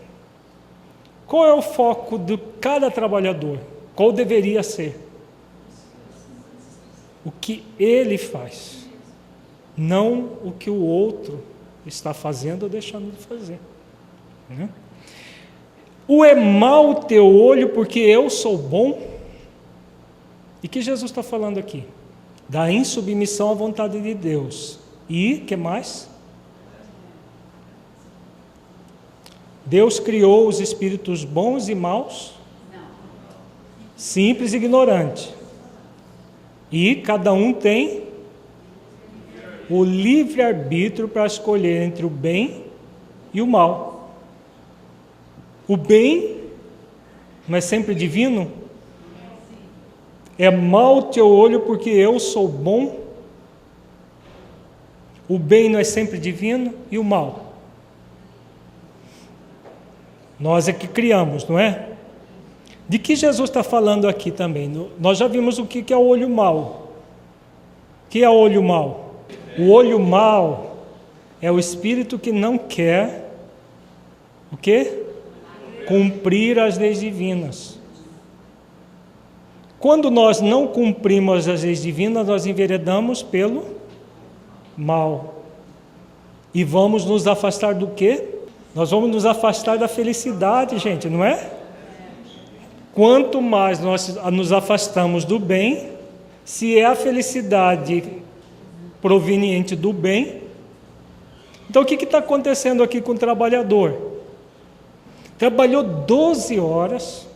Qual é o foco de cada trabalhador? Qual deveria ser? O que ele faz, não o que o outro está fazendo ou deixando de fazer. Né? O é mau o teu olho porque eu sou bom? E que Jesus está falando aqui? Da insubmissão à vontade de Deus. E, que mais? Deus criou os espíritos bons e maus? Simples e ignorante. E cada um tem o livre-arbítrio para escolher entre o bem e o mal. O bem não é sempre divino? É mau o teu olho porque eu sou bom? O bem não é sempre divino? E o mal? Nós é que criamos, não é? De que Jesus está falando aqui também? Nós já vimos o que é o olho mau. O que é o olho mau? O olho mau é o espírito que não quer o quê? Cumprir as leis divinas. Quando nós não cumprimos as leis divinas, nós enveredamos pelo mal. E vamos nos afastar do quê? Nós vamos nos afastar da felicidade, gente, não é? Quanto mais nós nos afastamos do bem, se é a felicidade proveniente do bem. Então o que está acontecendo aqui com o trabalhador? Trabalhou 12 horas.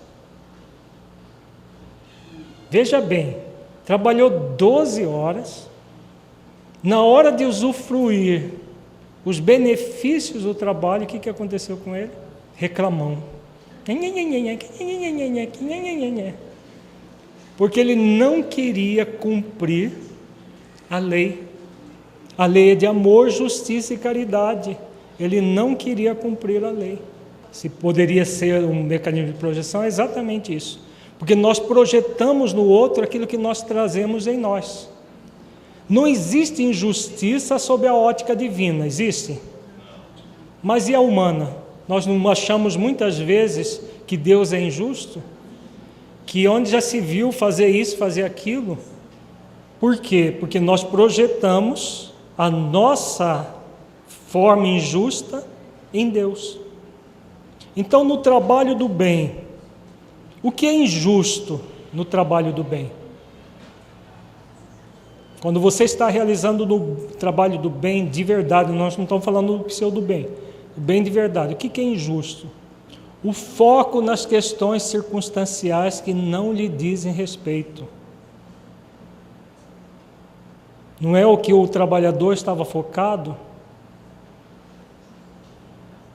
Veja bem, trabalhou 12 horas. Na hora de usufruir os benefícios do trabalho, o que aconteceu com ele? Reclamão. Porque ele não queria cumprir a lei. A lei é de amor, justiça e caridade. Ele não queria cumprir a lei. Se poderia ser um mecanismo de projeção, é exatamente isso. porque nós projetamos no outro aquilo que nós trazemos em nós. Não existe injustiça sob a ótica divina, existe? Mas e a humana? Nós não achamos muitas vezes que Deus é injusto? Que onde já se viu fazer isso, fazer aquilo? Por quê? Porque nós projetamos a nossa forma injusta em Deus. Então, no trabalho do bem, o que é injusto no trabalho do bem? Quando você está realizando o trabalho do bem de verdade, nós não estamos falando do pseudo bem, o bem de verdade, o que é injusto? O foco nas questões circunstanciais que não lhe dizem respeito. Não é o que o trabalhador estava focado?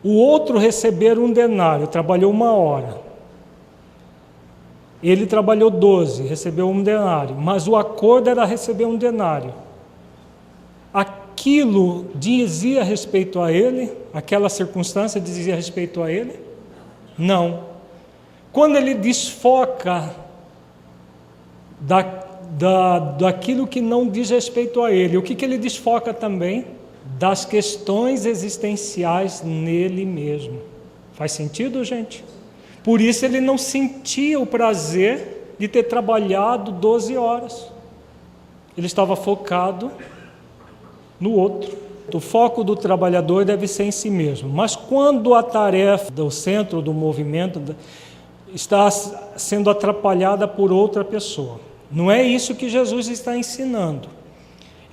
O outro receber um denário, trabalhou 1 hora. Ele trabalhou 12, recebeu 1 denário, mas o acordo era receber 1 denário. Aquilo dizia respeito a ele? Aquela circunstância dizia respeito a ele? Não. Quando ele desfoca daquilo que não diz respeito a ele, o que ele desfoca também? Das questões existenciais nele mesmo. Faz sentido, gente? Por isso ele não sentia o prazer de ter trabalhado 12 horas. Ele estava focado no outro. O foco do trabalhador deve ser em si mesmo. Mas quando a tarefa do centro do movimento está sendo atrapalhada por outra pessoa, não é isso que Jesus está ensinando.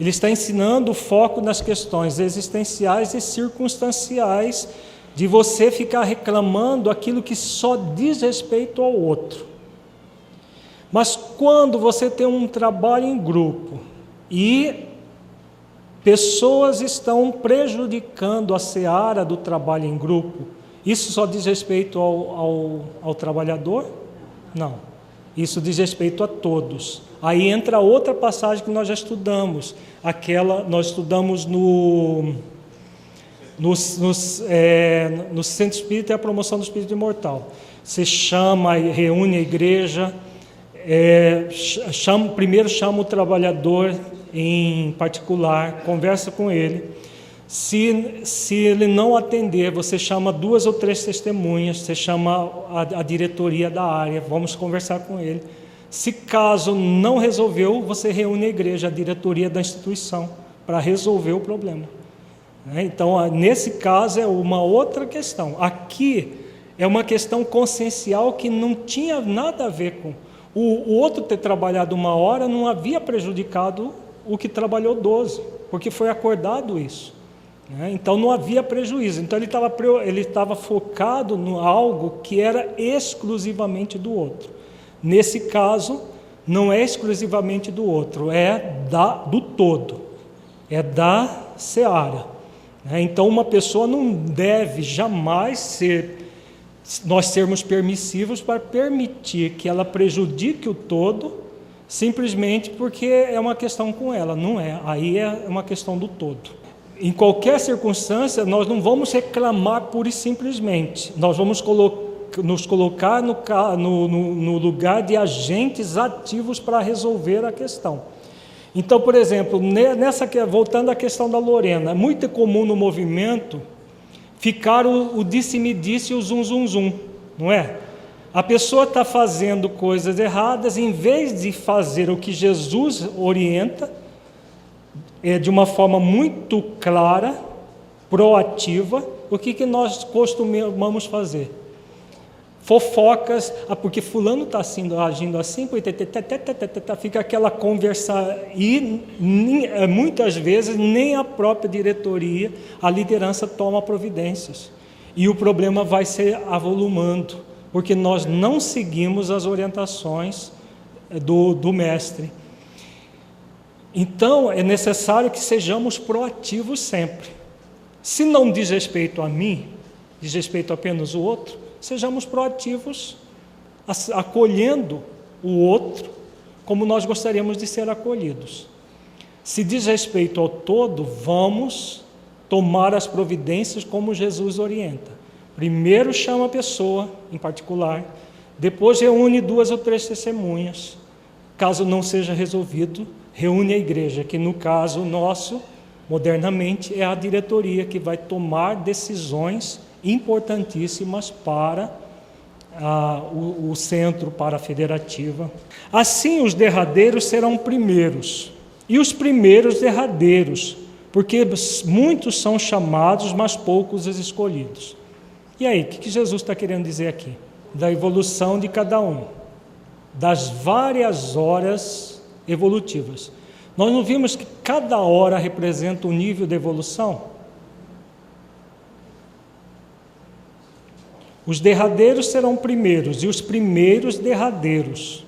Ele está ensinando o foco nas questões existenciais e circunstanciais de você ficar reclamando aquilo que só diz respeito ao outro. Mas quando você tem um trabalho em grupo e pessoas estão prejudicando a seara do trabalho em grupo, isso só diz respeito ao trabalhador? Não. Isso diz respeito a todos. Aí entra outra passagem que nós já estudamos. Nós estudamos no Centro Espírita e a Promoção do Espírito Imortal. Você reúne a igreja, primeiro chama o trabalhador em particular, conversa com ele. Se ele não atender, você chama 2 ou 3 testemunhas, você chama a diretoria da área, vamos conversar com ele. Se caso não resolveu, você reúne a igreja, a diretoria da instituição, para resolver o problema. Então, nesse caso, é uma outra questão. Aqui é uma questão consciencial que não tinha nada a ver com... O outro ter trabalhado 1 hora não havia prejudicado o que trabalhou 12, porque foi acordado isso. Então não havia prejuízo. Então ele estava focado em algo que era exclusivamente do outro. Nesse caso, não é exclusivamente do outro, é do todo, é da seara. Então uma pessoa não deve jamais nós sermos permissivos para permitir que ela prejudique o todo, simplesmente porque é uma questão com ela. Não é, aí é uma questão do todo. Em qualquer circunstância, nós não vamos reclamar pura e simplesmente. Nós vamos nos colocar no lugar de agentes ativos para resolver a questão. Então, por exemplo, voltando à questão da Lorena, é muito comum no movimento ficar o disse-me-disse e o zum-zum-zum, não é? A pessoa está fazendo coisas erradas, em vez de fazer o que Jesus orienta, de uma forma muito clara, proativa, o que nós costumamos fazer? Fofocas, porque fulano está agindo assim, fica aquela conversa, e muitas vezes nem a própria diretoria, a liderança toma providências, e o problema vai se avolumando, porque nós não seguimos as orientações do mestre. Então, é necessário que sejamos proativos sempre. Se não diz respeito a mim, diz respeito apenas ao outro, sejamos proativos, acolhendo o outro como nós gostaríamos de ser acolhidos. Se diz respeito ao todo, vamos tomar as providências como Jesus orienta. Primeiro chama a pessoa em particular, Depois reúne 2 ou 3 testemunhas. Caso não seja resolvido, reúne a igreja, que no caso nosso, modernamente, é a diretoria que vai tomar decisões importantíssimas para o centro, para a federativa. Assim, os derradeiros serão primeiros, e os primeiros derradeiros, porque muitos são chamados, mas poucos os escolhidos. E aí, o que Jesus está querendo dizer aqui? Da evolução de cada um, das várias horas evolutivas. Nós não vimos que cada hora representa um nível de evolução? Os derradeiros serão primeiros, e os primeiros derradeiros.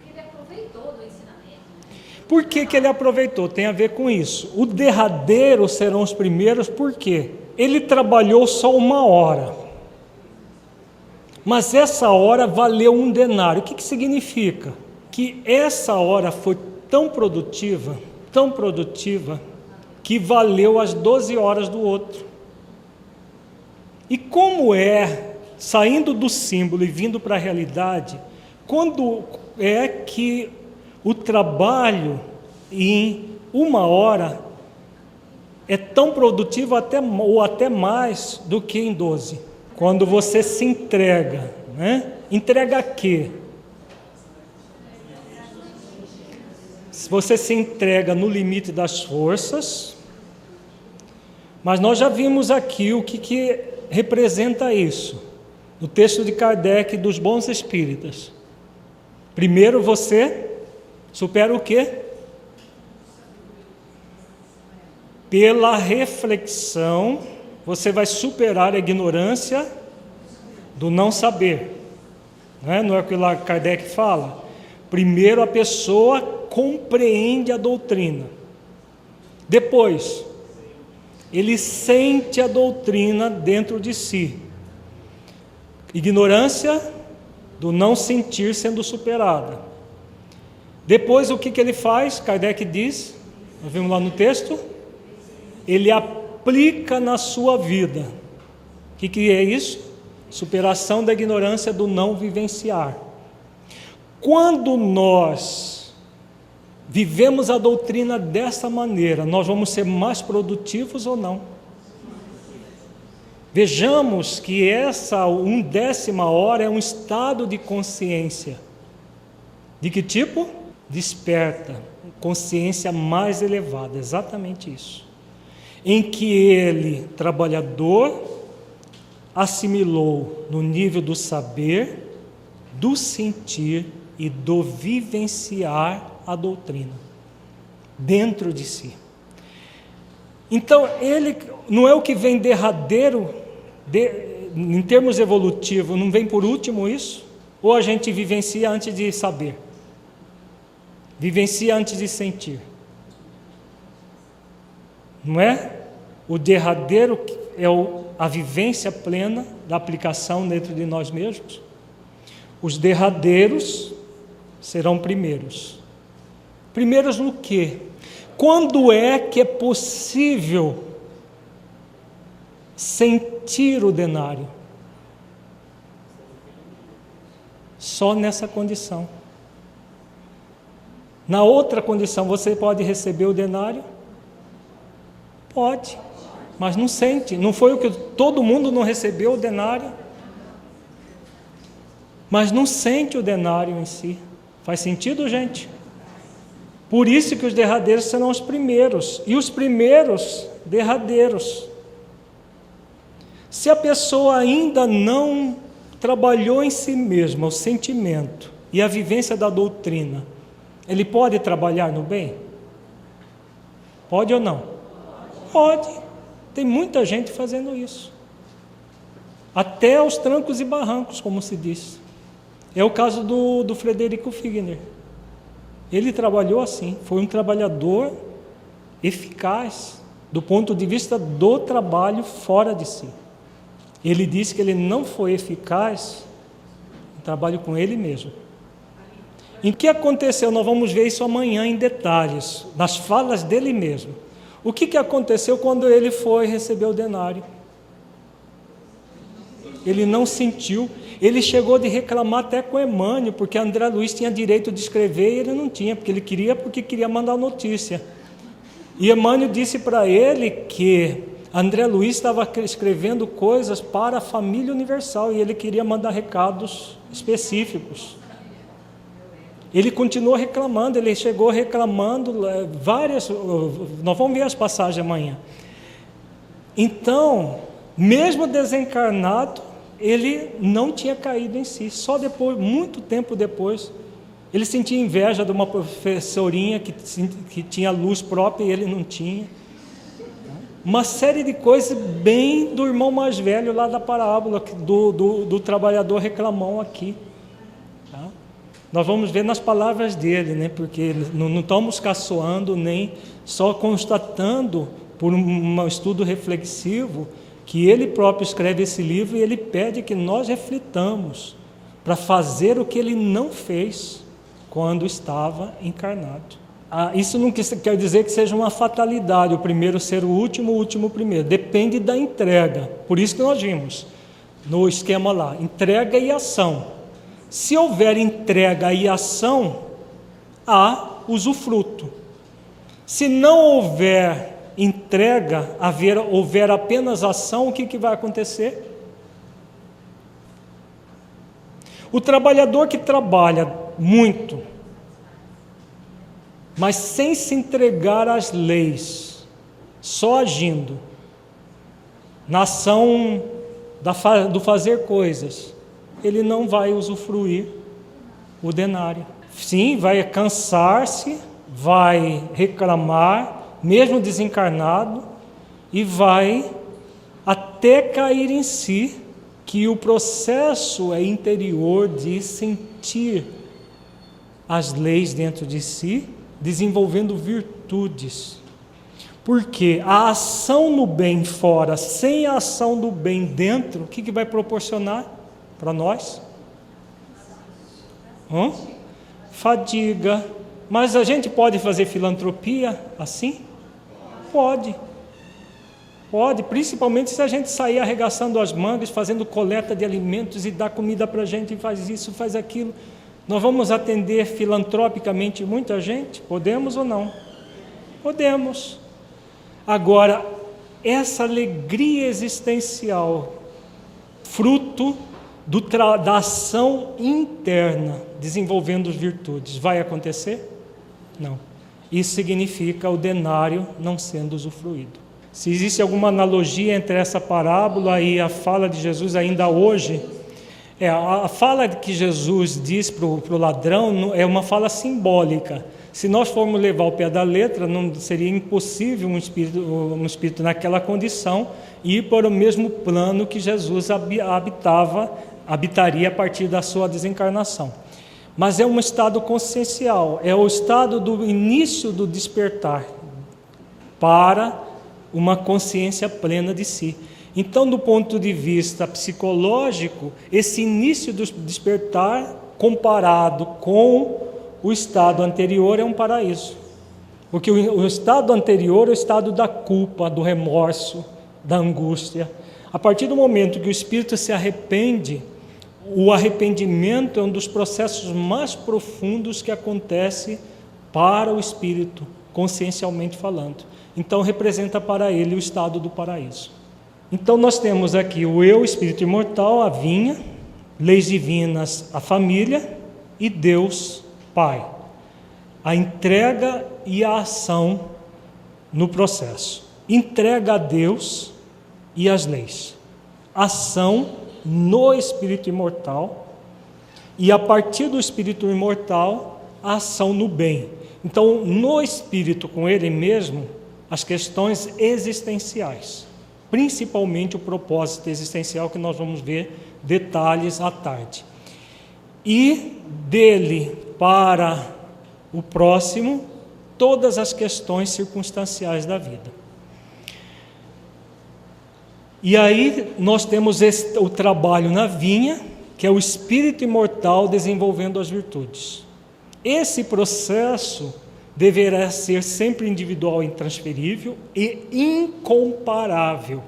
Porque ele aproveitou do ensinamento. Por que ele aproveitou? Tem a ver com isso. O derradeiro serão os primeiros, por quê? Ele trabalhou só 1 hora. Mas essa hora valeu 1 denário. O que significa? Que essa hora foi tão produtiva, que valeu as 12 horas do outro. E como é, saindo do símbolo e vindo para a realidade, quando é que o trabalho em 1 hora é tão produtivo ou até mais do que em 12? Quando você se entrega, né? Entrega a quê? Se você se entrega no limite das forças, mas nós já vimos aqui o que representa isso, no texto de Kardec dos bons espíritas. Primeiro você supera o quê? Pela reflexão, você vai superar a ignorância do não saber. Não é o que lá Kardec fala? Primeiro a pessoa compreende a doutrina. Depois, ele sente a doutrina dentro de si. Ignorância do não sentir sendo superada. Depois, o que ele faz? Kardec diz, nós vimos lá no texto, ele aplica na sua vida. O que é isso? Superação da ignorância do não vivenciar. Quando nós vivemos a doutrina dessa maneira, nós vamos ser mais produtivos ou não? Vejamos que essa 1/10 hora é um estado de consciência. De que tipo? Desperta, consciência mais elevada, exatamente isso. Em que ele, trabalhador, assimilou no nível do saber, do sentir e do vivenciar a doutrina dentro de si. Então, ele não é o que vem derradeiro, em termos evolutivos, não vem por último isso? Ou a gente vivencia antes de saber? Vivencia antes de sentir? Não é? O derradeiro é a vivência plena da aplicação dentro de nós mesmos. Os derradeiros serão primeiros. Primeiros no quê? Quando é que é possível sentir o denário? Só nessa condição. Na outra condição, você pode receber o denário? Pode, mas não sente. Não foi o que todo mundo não recebeu o denário? Mas não sente o denário em si. Faz sentido, gente? Por isso que os derradeiros serão os primeiros, e os primeiros derradeiros. Se a pessoa ainda não trabalhou em si mesma o sentimento e a vivência da doutrina, ele pode trabalhar no bem? Pode ou não? Pode. Tem muita gente fazendo isso. Até aos trancos e barrancos, como se diz. É o caso do Frederico Figner. Ele trabalhou assim, foi um trabalhador eficaz do ponto de vista do trabalho fora de si. Ele disse que ele não foi eficaz no trabalho com ele mesmo. Em que aconteceu? Nós vamos ver isso amanhã em detalhes, nas falas dele mesmo. O que aconteceu quando ele foi receber o denário? ele não sentiu. Ele chegou de reclamar até com Emmanuel, porque André Luiz tinha direito de escrever e ele não tinha, porque queria mandar notícia. E Emmanuel disse para ele que André Luiz estava escrevendo coisas para a família universal e ele queria mandar recados específicos. Ele continuou reclamando, ele chegou reclamando várias. Nós vamos ver as passagens amanhã. Então, mesmo desencarnado, ele não tinha caído em si. Só depois, muito tempo depois, ele sentia inveja de uma professorinha que tinha luz própria e ele não tinha. Uma série de coisas bem do irmão mais velho lá da parábola, do trabalhador reclamão aqui. Tá? Nós vamos ver nas palavras dele, né? Porque não estamos caçoando, nem só constatando por um estudo reflexivo, que ele próprio escreve esse livro e ele pede que nós reflitamos para fazer o que ele não fez quando estava encarnado. Isso não quer dizer que seja uma fatalidade, o primeiro ser o último o primeiro. Depende da entrega. Por isso que nós vimos no esquema lá, entrega e ação. Se houver entrega e ação, há usufruto. Se não houver entrega, houver apenas ação, o que vai acontecer? O trabalhador que trabalha muito, mas sem se entregar às leis, só agindo na ação do fazer coisas, ele não vai usufruir o denário. Sim, vai cansar-se, vai reclamar, mesmo desencarnado, e vai até cair em si, que o processo é interior de sentir as leis dentro de si, desenvolvendo virtudes. Porque a ação no bem fora, sem a ação do bem dentro, o que vai proporcionar para nós? Fadiga. Mas a gente pode fazer filantropia assim? Pode, principalmente se a gente sair arregaçando as mangas, fazendo coleta de alimentos e dar comida para a gente, e faz isso, faz aquilo. Nós vamos atender filantropicamente muita gente? Podemos ou não? Podemos. Agora, essa alegria existencial, fruto da ação interna, desenvolvendo virtudes, vai acontecer? Não. Isso significa o denário não sendo usufruído. Se existe alguma analogia entre essa parábola e a fala de Jesus ainda hoje, a fala que Jesus diz para o ladrão é uma fala simbólica. Se nós formos levar ao pé da letra, não seria impossível um espírito naquela condição ir para o mesmo plano que Jesus habitaria a partir da sua desencarnação. Mas é um estado consciencial, é o estado do início do despertar para uma consciência plena de si. Então, do ponto de vista psicológico, esse início do despertar, comparado com o estado anterior, é um paraíso. Porque o estado anterior é o estado da culpa, do remorso, da angústia. A partir do momento que o espírito se arrepende, o arrependimento é um dos processos mais profundos que acontece para o espírito, consciencialmente falando. Então, representa para ele o estado do paraíso. Então, nós temos aqui o eu, espírito imortal, a vinha, leis divinas, a família, e Deus, Pai. A entrega e a ação no processo. Entrega a Deus e as leis. Ação no espírito imortal, e a partir do espírito imortal, a ação no bem. Então, no espírito com ele mesmo, as questões existenciais, principalmente o propósito existencial, que nós vamos ver detalhes à tarde. E dele para o próximo, todas as questões circunstanciais da vida. E aí nós temos o trabalho na vinha, que é o espírito imortal desenvolvendo as virtudes. Esse processo deverá ser sempre individual e intransferível e incomparável.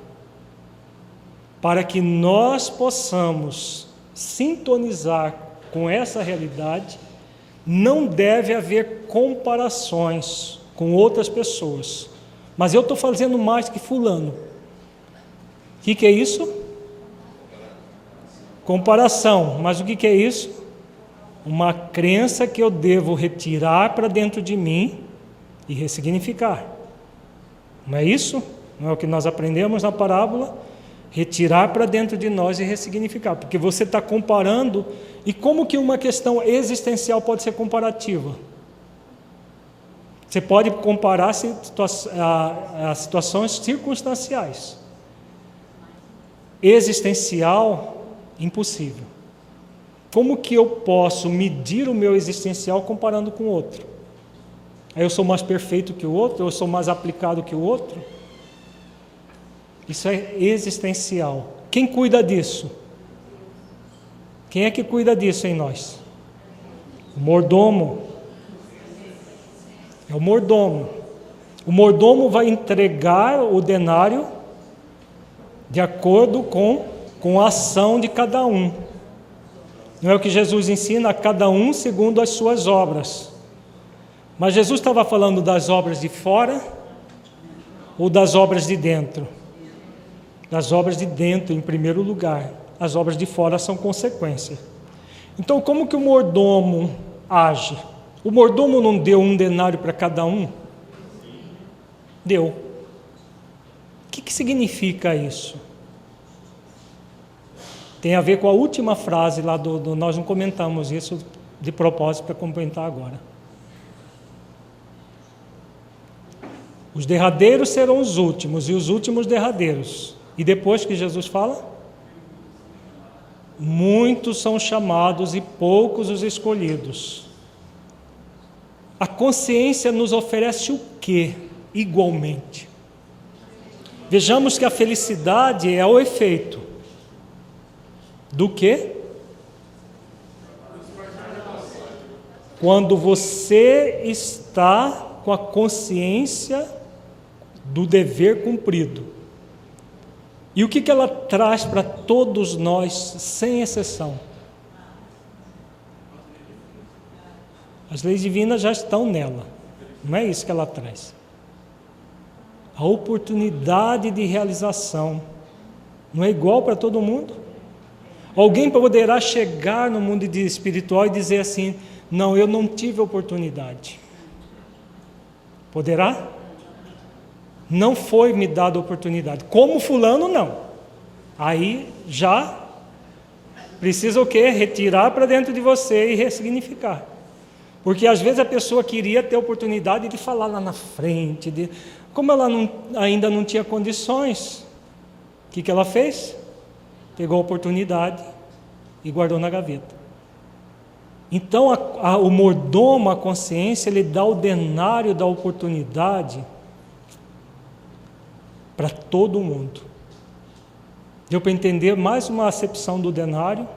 para que nós possamos sintonizar com essa realidade, não deve haver comparações com outras pessoas. Mas eu estou fazendo mais que fulano. O que é isso? Comparação. Mas o que é isso? Uma crença que eu devo retirar para dentro de mim e ressignificar. Não é isso? Não é o que nós aprendemos na parábola? Retirar para dentro de nós e ressignificar. Porque você está comparando. E como que uma questão existencial pode ser comparativa? Você pode comparar a situações circunstanciais. Existencial, impossível. Como que eu posso medir o meu existencial comparando com o outro? Aí eu sou mais perfeito que o outro? Eu sou mais aplicado que o outro? Isso é existencial. Quem cuida disso? Quem é que cuida disso em nós? O mordomo. É o mordomo. O mordomo vai entregar o denário de acordo com a ação de cada um. Não é o que Jesus ensina a cada um segundo as suas obras. Mas Jesus estava falando das obras de fora ou das obras de dentro? Das obras de dentro, em primeiro lugar. As obras de fora são consequência. Então, como que o mordomo age? O mordomo não deu um denário para cada um? Deu. O que significa isso? Tem a ver com a última frase lá nós não comentamos isso de propósito para comentar agora. Os derradeiros serão os últimos e os últimos derradeiros. E depois que Jesus fala? Muitos são chamados e poucos os escolhidos. A consciência nos oferece o quê? Igualmente. Vejamos que a felicidade é o efeito do quê? Quando você está com a consciência do dever cumprido. E o que ela traz para todos nós, sem exceção? As leis divinas já estão nela. Não é isso que ela traz. A oportunidade de realização não é igual para todo mundo? Alguém poderá chegar no mundo espiritual e dizer assim: não, eu não tive oportunidade. Poderá? Não foi me dada oportunidade. Como fulano, não. Aí já precisa o quê? Retirar para dentro de você e ressignificar. Porque às vezes a pessoa queria ter oportunidade de falar lá na frente. Como ela ainda não tinha condições, o que ela fez? Pegou a oportunidade e guardou na gaveta. Então o mordomo, a consciência, ele dá o denário da oportunidade para todo mundo. Deu para entender mais uma acepção do denário?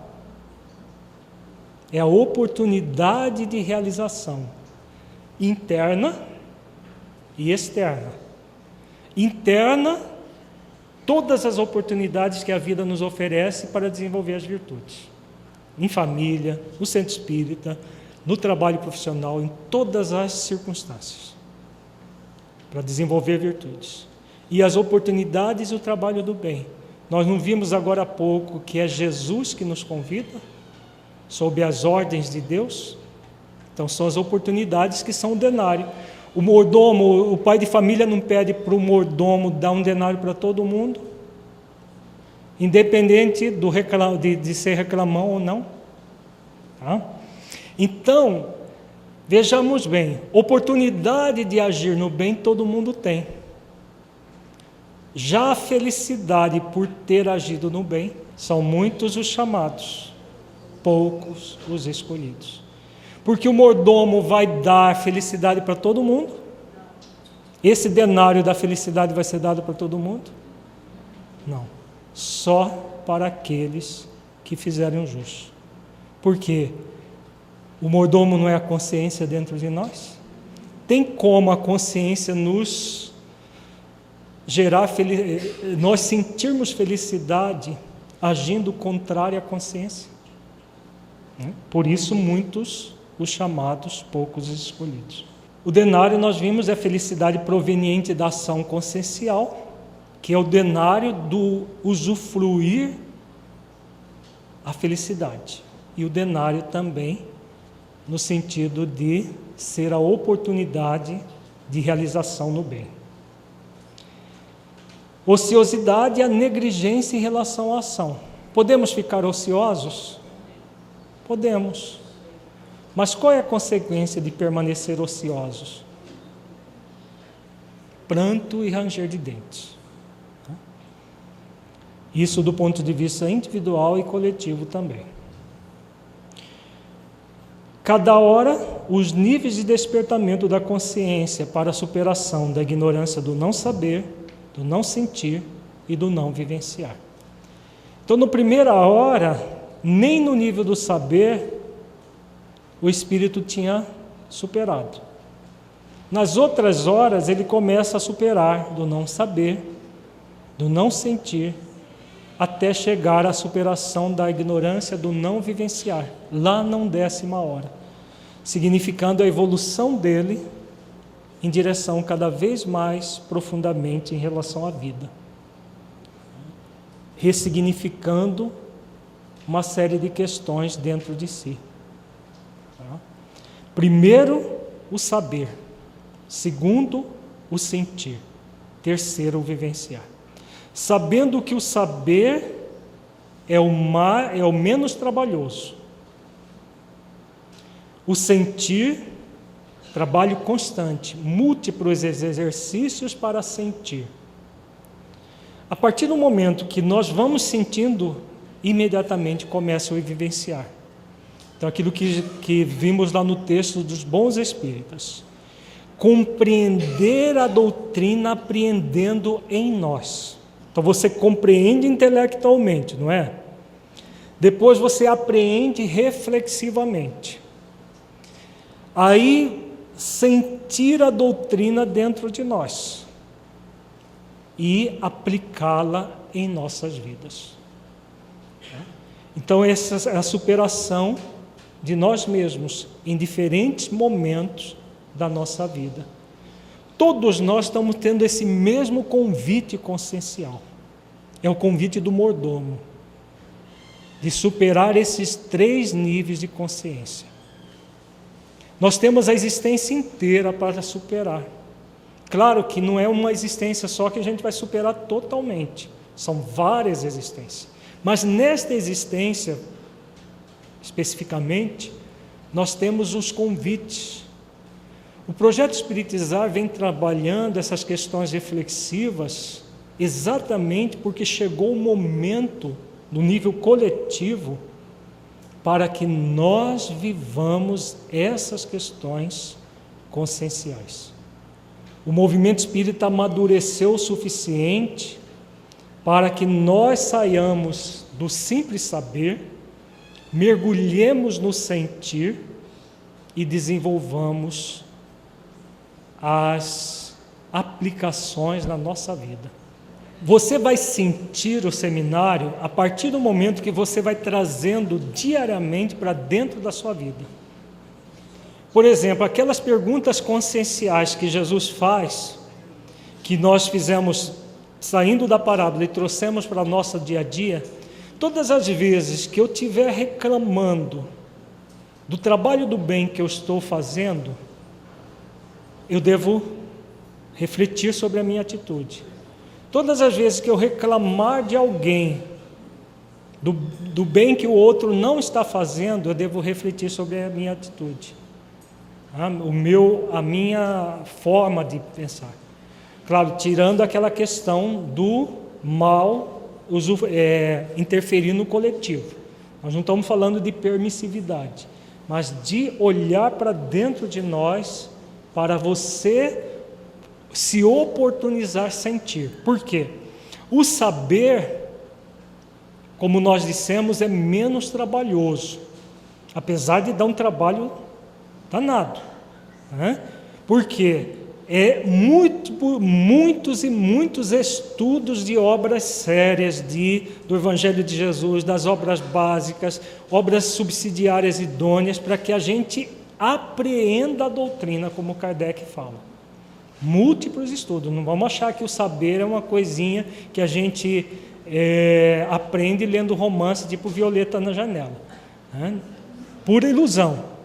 É a oportunidade de realização interna e externa. Interna, todas as oportunidades que a vida nos oferece para desenvolver as virtudes. Em família, no centro espírita, no trabalho profissional, em todas as circunstâncias. Para desenvolver virtudes. E as oportunidades e o trabalho do bem. Nós não vimos agora há pouco que é Jesus que nos convida, sob as ordens de Deus? Então são as oportunidades que são o denário. O mordomo, o pai de família não pede para o mordomo dar um denário para todo mundo, independente de ser reclamão ou não. Tá? Então, vejamos bem, oportunidade de agir no bem todo mundo tem. Já a felicidade por ter agido no bem, são muitos os chamados, poucos os escolhidos. Porque o mordomo vai dar felicidade para todo mundo? Esse denário da felicidade vai ser dado para todo mundo? Não. Só para aqueles que fizerem o justo. Por quê? O mordomo não é a consciência dentro de nós? Tem como a consciência nos nós sentirmos felicidade agindo contrário à consciência. Por isso, muitos os chamados, poucos os escolhidos. O denário, nós vimos, é a felicidade proveniente da ação consciencial, que é o denário do usufruir a felicidade. E o denário também, no sentido de ser a oportunidade de realização no bem. Ociosidade é a negligência em relação à ação. Podemos ficar ociosos? Podemos. Mas qual é a consequência de permanecer ociosos? Pranto e ranger de dentes. Isso do ponto de vista individual e coletivo também. Cada hora, os níveis de despertamento da consciência para a superação da ignorância do não saber, do não sentir e do não vivenciar. Então, na primeira hora, nem no nível do saber, o espírito tinha superado. Nas outras horas, ele começa a superar do não saber, do não sentir, até chegar à superação da ignorância do não vivenciar, lá na 10ª hora, significando a evolução dele em direção cada vez mais profundamente em relação à vida, ressignificando uma série de questões dentro de si. Primeiro, o saber. Segundo, o sentir. Terceiro, o vivenciar. Sabendo que o saber é o menos trabalhoso. O sentir, trabalho constante, múltiplos exercícios para sentir. A partir do momento que nós vamos sentindo, imediatamente começa a vivenciar. Então, aquilo que vimos lá no texto dos bons espíritas. Compreender a doutrina apreendendo em nós. Então, você compreende intelectualmente, não é? Depois você apreende reflexivamente. Aí, sentir a doutrina dentro de nós e aplicá-la em nossas vidas. Então, essa é a superação de nós mesmos em diferentes momentos da nossa vida. Todos nós estamos tendo esse mesmo convite consciencial. É o convite do mordomo, de superar esses 3 níveis de consciência. Nós temos a existência inteira para superar. Claro que não é uma existência só que a gente vai superar totalmente. São várias existências. Mas nesta existência, especificamente, nós temos os convites. O Projeto Espiritizar vem trabalhando essas questões reflexivas exatamente porque chegou o momento, no nível coletivo, para que nós vivamos essas questões conscienciais. O movimento espírita amadureceu o suficiente para que nós saiamos do simples saber, mergulhemos no sentir e desenvolvamos as aplicações na nossa vida. Você vai sentir o seminário a partir do momento que você vai trazendo diariamente para dentro da sua vida. Por exemplo, aquelas perguntas conscienciais que Jesus faz, que nós fizemos saindo da parábola e trouxemos para o nosso dia a dia, todas as vezes que eu estiver reclamando do trabalho do bem que eu estou fazendo, eu devo refletir sobre a minha atitude. Todas as vezes que eu reclamar de alguém, do bem que o outro não está fazendo, eu devo refletir sobre a minha atitude, a minha forma de pensar. Claro, tirando aquela questão do mal interferir no coletivo. Nós não estamos falando de permissividade, mas de olhar para dentro de nós, para você se oportunizar sentir. Por quê? O saber, como nós dissemos, é menos trabalhoso, apesar de dar um trabalho danado, né? Por quê? muitos e muitos estudos de obras sérias do Evangelho de Jesus, das obras básicas, obras subsidiárias idôneas, para que a gente apreenda a doutrina, como Kardec fala. Múltiplos estudos, não vamos achar que o saber é uma coisinha que a gente aprende lendo romance tipo Violeta na Janela, né? Pura ilusão.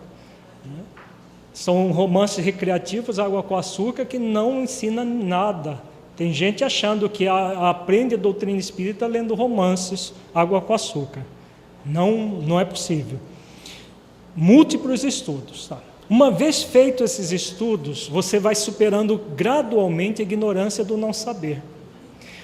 São romances recreativos, água com açúcar, que não ensina nada. Tem gente achando que aprende a doutrina espírita lendo romances, água com açúcar. Não é possível. Múltiplos estudos. Tá? Uma vez feitos esses estudos, você vai superando gradualmente a ignorância do não saber.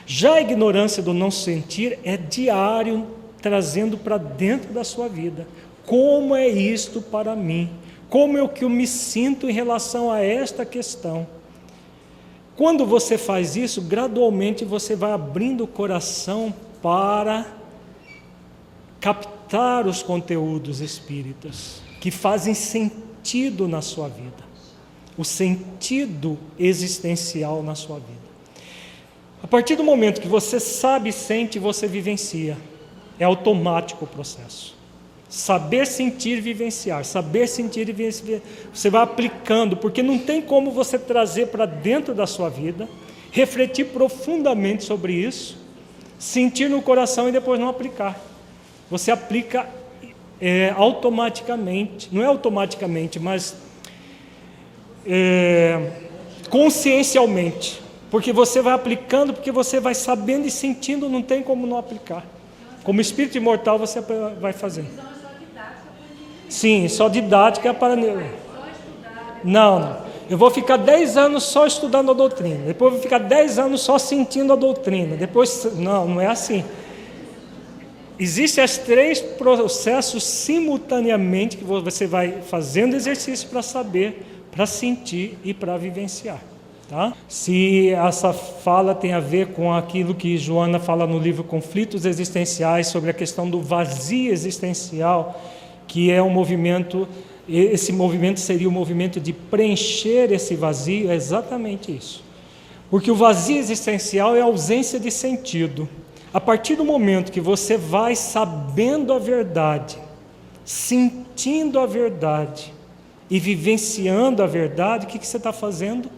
Já a ignorância do não sentir é diário, trazendo para dentro da sua vida. Como é isto para mim? Como é que eu me sinto em relação a esta questão? Quando você faz isso, gradualmente você vai abrindo o coração para captar os conteúdos espíritas que fazem sentido na sua vida, o sentido existencial na sua vida. A partir do momento que você sabe, sente, você vivencia. É automático o processo. Saber sentir, vivenciar. Saber sentir e vivenciar. Você vai aplicando, porque não tem como você trazer para dentro da sua vida, refletir profundamente sobre isso, sentir no coração e depois não aplicar. Você aplica automaticamente, não é automaticamente, mas consciencialmente, porque você vai aplicando, porque você vai sabendo e sentindo, não tem como não aplicar. Como espírito imortal você vai fazer. Sim, só didática para... Não. Eu vou ficar 10 anos só estudando a doutrina, depois vou ficar 10 anos só sentindo a doutrina, depois... Não é assim. Existem os 3 processos simultaneamente que você vai fazendo exercício para saber, para sentir e para vivenciar. Tá? Se essa fala tem a ver com aquilo que Joana fala no livro Conflitos Existenciais, sobre a questão do vazio existencial, que é um movimento, esse movimento seria o movimento de preencher esse vazio, é exatamente isso. Porque o vazio existencial é a ausência de sentido. A partir do momento que você vai sabendo a verdade, sentindo a verdade e vivenciando a verdade, o que você está fazendo?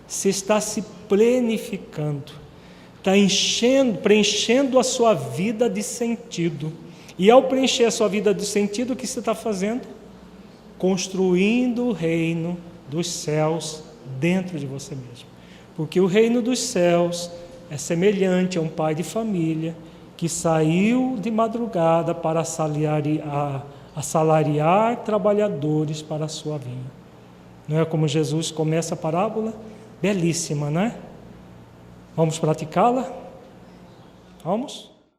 Você está se plenificando, está preenchendo a sua vida de sentido. E ao preencher a sua vida de sentido, o que você está fazendo? Construindo o reino dos céus dentro de você mesmo. Porque o reino dos céus é semelhante a um pai de família que saiu de madrugada para assalariar trabalhadores para a sua vinha. Não é como Jesus começa a parábola? Belíssima, né? Vamos praticá-la? Vamos?